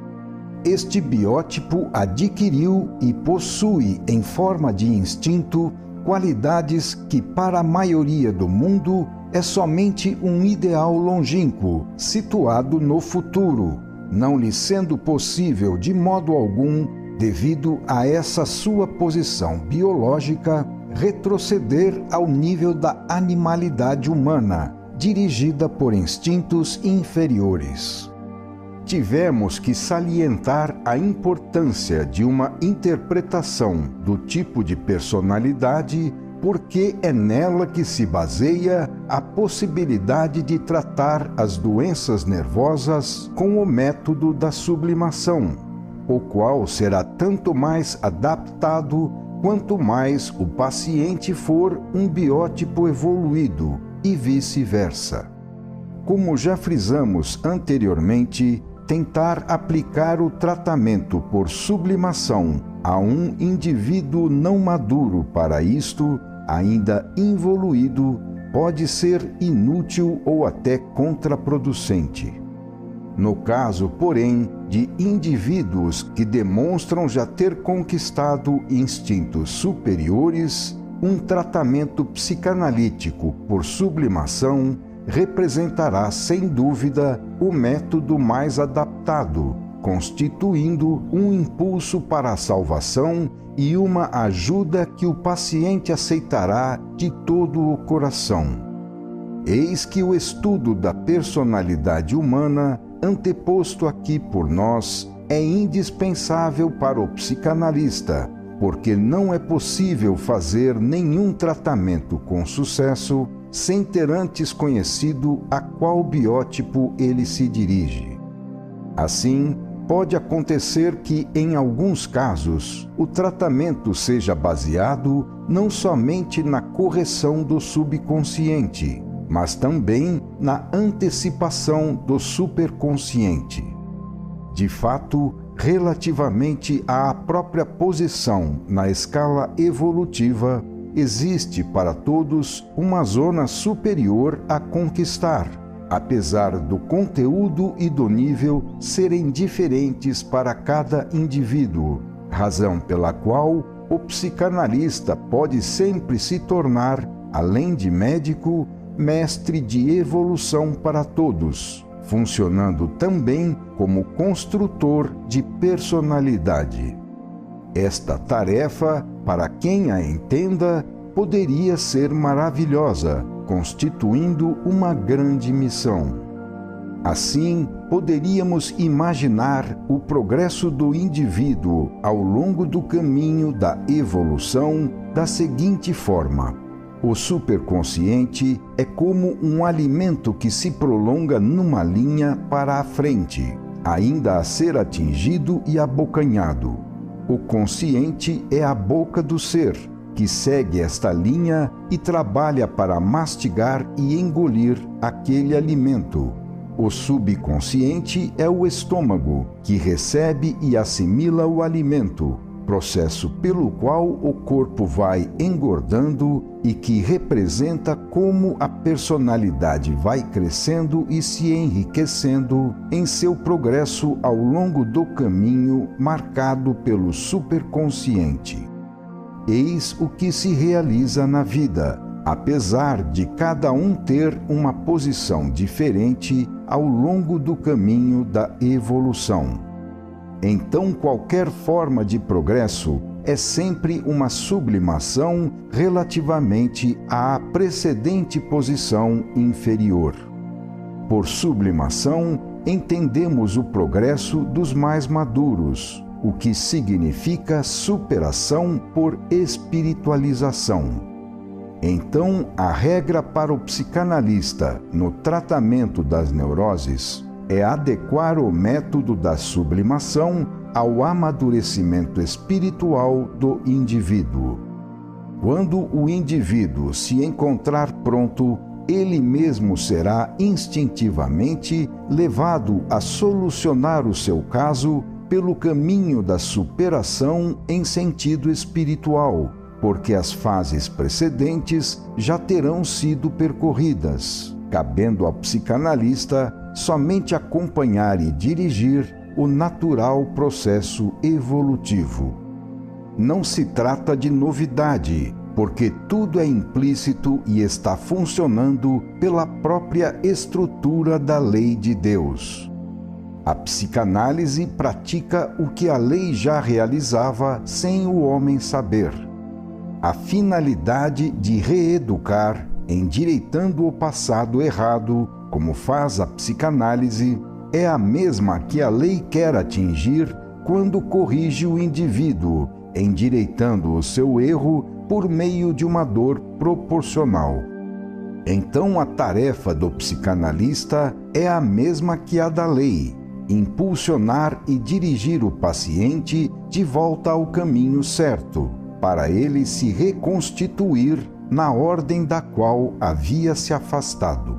Este biótipo adquiriu e possui, em forma de instinto, qualidades que para a maioria do mundo é somente um ideal longínquo, situado no futuro, não lhe sendo possível de modo algum, devido a essa sua posição biológica, retroceder ao nível da animalidade humana, dirigida por instintos inferiores. Tivemos que salientar a importância de uma interpretação do tipo de personalidade, porque é nela que se baseia a possibilidade de tratar as doenças nervosas com o método da sublimação. o qual será tanto mais adaptado quanto mais o paciente for um biótipo evoluído e vice-versa. Como já frisamos anteriormente, tentar aplicar o tratamento por sublimação a um indivíduo não maduro para isto, ainda involuído, pode ser inútil ou até contraproducente. No caso, porém, de indivíduos que demonstram já ter conquistado instintos superiores, um tratamento psicanalítico por sublimação representará, sem dúvida, o método mais adaptado, constituindo um impulso para a salvação e uma ajuda que o paciente aceitará de todo o coração. Eis que o estudo da personalidade humana, anteposto aqui por nós, é indispensável para o psicanalista, porque não é possível fazer nenhum tratamento com sucesso sem ter antes conhecido a qual biótipo ele se dirige. Assim, pode acontecer que, em alguns casos, o tratamento seja baseado não somente na correção do subconsciente, mas também na antecipação do superconsciente. De fato, relativamente à própria posição na escala evolutiva, existe para todos uma zona superior a conquistar, apesar do conteúdo e do nível serem diferentes para cada indivíduo, razão pela qual o psicanalista pode sempre se tornar, além de médico, mestre de evolução para todos, funcionando também como construtor de personalidade. Esta tarefa, para quem a entenda, poderia ser maravilhosa, constituindo uma grande missão. Assim, poderíamos imaginar o progresso do indivíduo ao longo do caminho da evolução da seguinte forma: o superconsciente é como um alimento que se prolonga numa linha para a frente, ainda a ser atingido e abocanhado. O consciente é a boca do ser, que segue esta linha e trabalha para mastigar e engolir aquele alimento. O subconsciente é o estômago, que recebe e assimila o alimento, processo pelo qual o corpo vai engordando e que representa como a personalidade vai crescendo e se enriquecendo em seu progresso ao longo do caminho marcado pelo superconsciente. Eis o que se realiza na vida, apesar de cada um ter uma posição diferente ao longo do caminho da evolução. Então, qualquer forma de progresso é sempre uma sublimação relativamente à precedente posição inferior. Por sublimação, entendemos o progresso dos mais maduros, o que significa superação por espiritualização. Então, a regra para o psicanalista no tratamento das neuroses é adequar o método da sublimação ao amadurecimento espiritual do indivíduo. Quando o indivíduo se encontrar pronto, ele mesmo será instintivamente levado a solucionar o seu caso pelo caminho da superação em sentido espiritual, porque as fases precedentes já terão sido percorridas, cabendo ao psicanalista somente acompanhar e dirigir o natural processo evolutivo. Não se trata de novidade, porque tudo é implícito e está funcionando pela própria estrutura da lei de Deus. A psicanálise pratica o que a lei já realizava sem o homem saber. A finalidade de reeducar, endireitando o passado errado, como faz a psicanálise, é a mesma que a lei quer atingir quando corrige o indivíduo, endireitando o seu erro por meio de uma dor proporcional. Então a tarefa do psicanalista é a mesma que a da lei, impulsionar e dirigir o paciente de volta ao caminho certo, para ele se reconstituir na ordem da qual havia se afastado.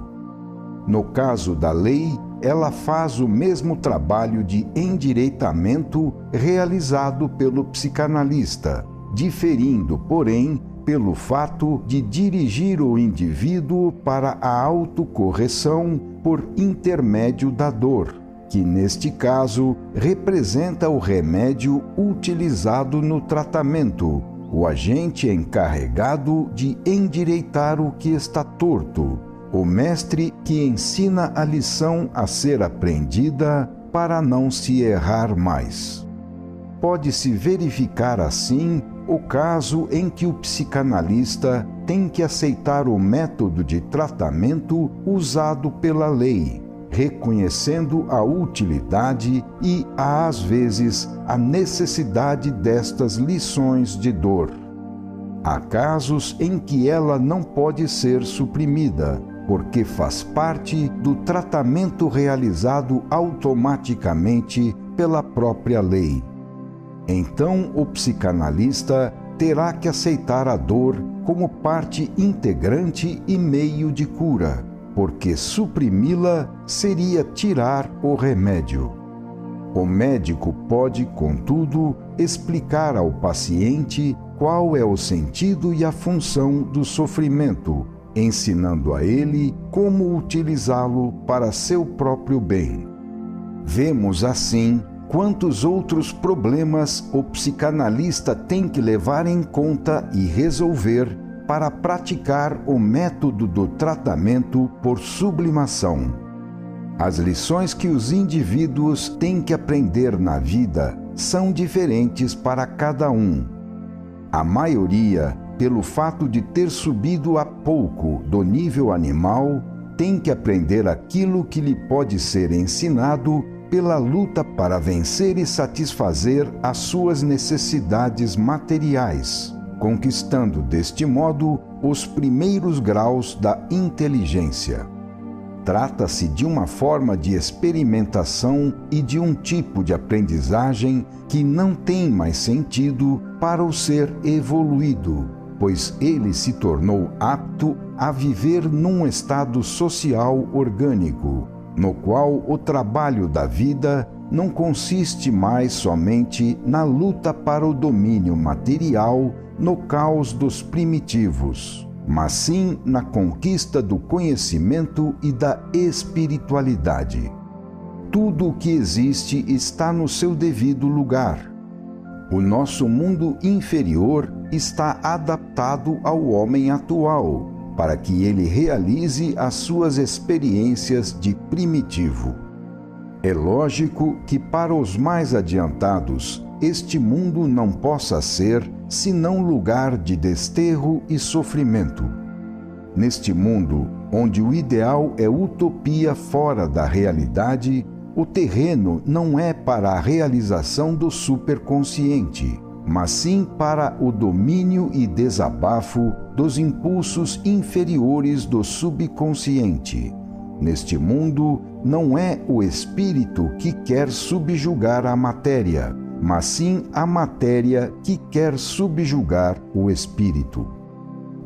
No caso da lei, ela faz o mesmo trabalho de endireitamento realizado pelo psicanalista, diferindo, porém, pelo fato de dirigir o indivíduo para a autocorreção por intermédio da dor, que neste caso representa o remédio utilizado no tratamento, o agente encarregado de endireitar o que está torto, o mestre que ensina a lição a ser aprendida para não se errar mais. Pode-se verificar assim o caso em que o psicanalista tem que aceitar o método de tratamento usado pela lei, reconhecendo a utilidade e, às vezes, a necessidade destas lições de dor. Há casos em que ela não pode ser suprimida, porque faz parte do tratamento realizado automaticamente pela própria lei. Então, o psicanalista terá que aceitar a dor como parte integrante e meio de cura, porque suprimi-la seria tirar o remédio. O médico pode, contudo, explicar ao paciente qual é o sentido e a função do sofrimento, ensinando a ele como utilizá-lo para seu próprio bem. Vemos assim quantos outros problemas o psicanalista tem que levar em conta e resolver para praticar o método do tratamento por sublimação. As lições que os indivíduos têm que aprender na vida são diferentes para cada um. A maioria, pelo fato de ter subido há pouco do nível animal, tem que aprender aquilo que lhe pode ser ensinado pela luta para vencer e satisfazer as suas necessidades materiais, conquistando deste modo os primeiros graus da inteligência. Trata-se de uma forma de experimentação e de um tipo de aprendizagem que não tem mais sentido para o ser evoluído, pois ele se tornou apto a viver num estado social orgânico, no qual o trabalho da vida não consiste mais somente na luta para o domínio material no caos dos primitivos, mas sim na conquista do conhecimento e da espiritualidade. Tudo o que existe está no seu devido lugar. O nosso mundo inferior está adaptado ao homem atual, para que ele realize as suas experiências de primitivo. É lógico que para os mais adiantados, este mundo não possa ser senão lugar de desterro e sofrimento. Neste mundo, onde o ideal é utopia fora da realidade, o terreno não é para a realização do superconsciente, mas sim para o domínio e desabafo dos impulsos inferiores do subconsciente. Neste mundo, não é o espírito que quer subjugar a matéria, mas sim a matéria que quer subjugar o espírito.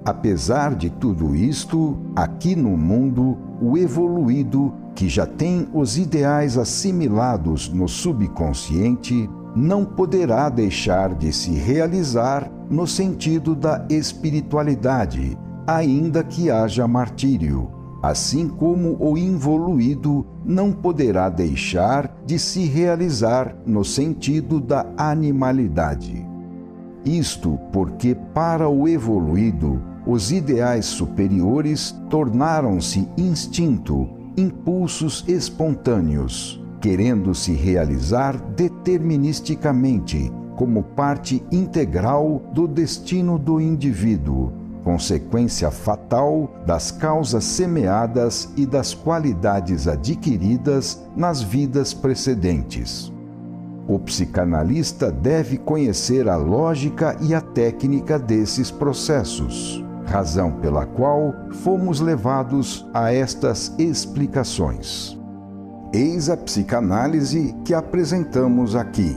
Apesar de tudo isto, aqui no mundo, o evoluído, que já tem os ideais assimilados no subconsciente, não poderá deixar de se realizar no sentido da espiritualidade, ainda que haja martírio, assim como o involuído não poderá deixar de se realizar no sentido da animalidade. Isto porque, para o evoluído, os ideais superiores tornaram-se instinto, impulsos espontâneos, querendo se realizar deterministicamente, como parte integral do destino do indivíduo, consequência fatal das causas semeadas e das qualidades adquiridas nas vidas precedentes. O psicanalista deve conhecer a lógica e a técnica desses processos, razão pela qual fomos levados a estas explicações. Eis a psicanálise que apresentamos aqui.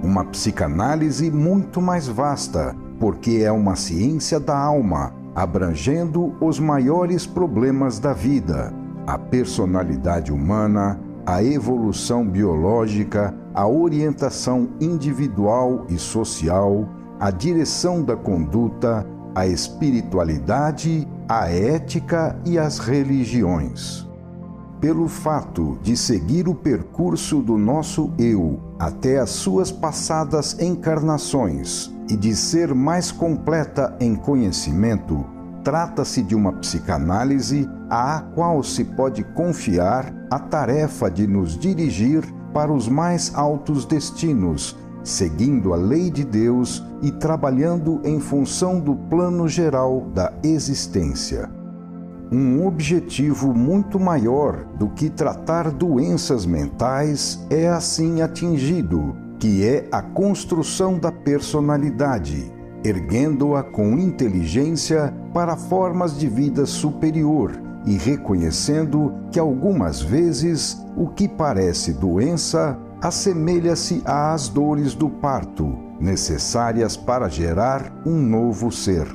Uma psicanálise muito mais vasta, porque é uma ciência da alma, abrangendo os maiores problemas da vida: a personalidade humana, a evolução biológica, a orientação individual e social, a direção da conduta, a espiritualidade, a ética e as religiões. Pelo fato de seguir o percurso do nosso eu até as suas passadas encarnações e de ser mais completa em conhecimento, trata-se de uma psicanálise à qual se pode confiar a tarefa de nos dirigir para os mais altos destinos, seguindo a lei de Deus e trabalhando em função do plano geral da existência. Um objetivo muito maior do que tratar doenças mentais é assim atingido, que é a construção da personalidade, erguendo-a com inteligência para formas de vida superior e reconhecendo que algumas vezes o que parece doença assemelha-se às dores do parto, necessárias para gerar um novo ser.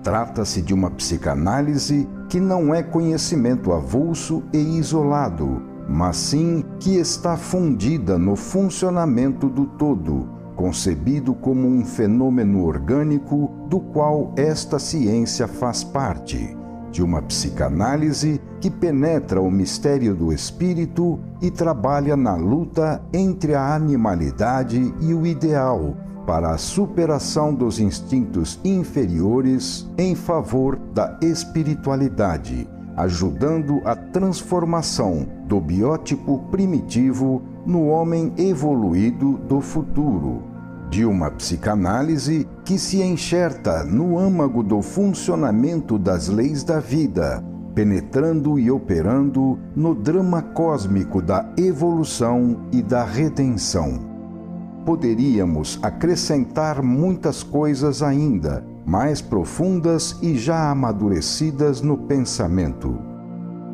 Trata-se de uma psicanálise que não é conhecimento avulso e isolado, mas sim que está fundida no funcionamento do todo, concebido como um fenômeno orgânico do qual esta ciência faz parte, de uma psicanálise que penetra o mistério do espírito e trabalha na luta entre a animalidade e o ideal, para a superação dos instintos inferiores em favor da espiritualidade, ajudando a transformação do biótipo primitivo no homem evoluído do futuro, de uma psicanálise que se enxerta no âmago do funcionamento das leis da vida, penetrando e operando no drama cósmico da evolução e da redenção. Poderíamos acrescentar muitas coisas ainda, mais profundas e já amadurecidas no pensamento.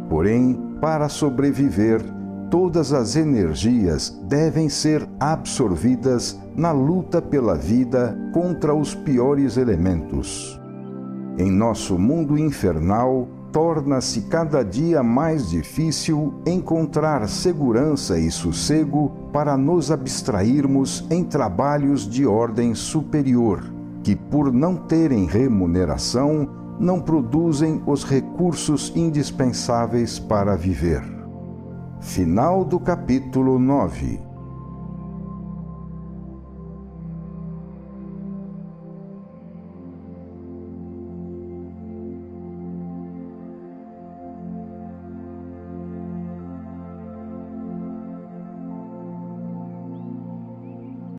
Porém, para sobreviver, todas as energias devem ser absorvidas na luta pela vida contra os piores elementos. Em nosso mundo infernal, torna-se cada dia mais difícil encontrar segurança e sossego para nos abstrairmos em trabalhos de ordem superior, que, por não terem remuneração, não produzem os recursos indispensáveis para viver. Final do capítulo 9.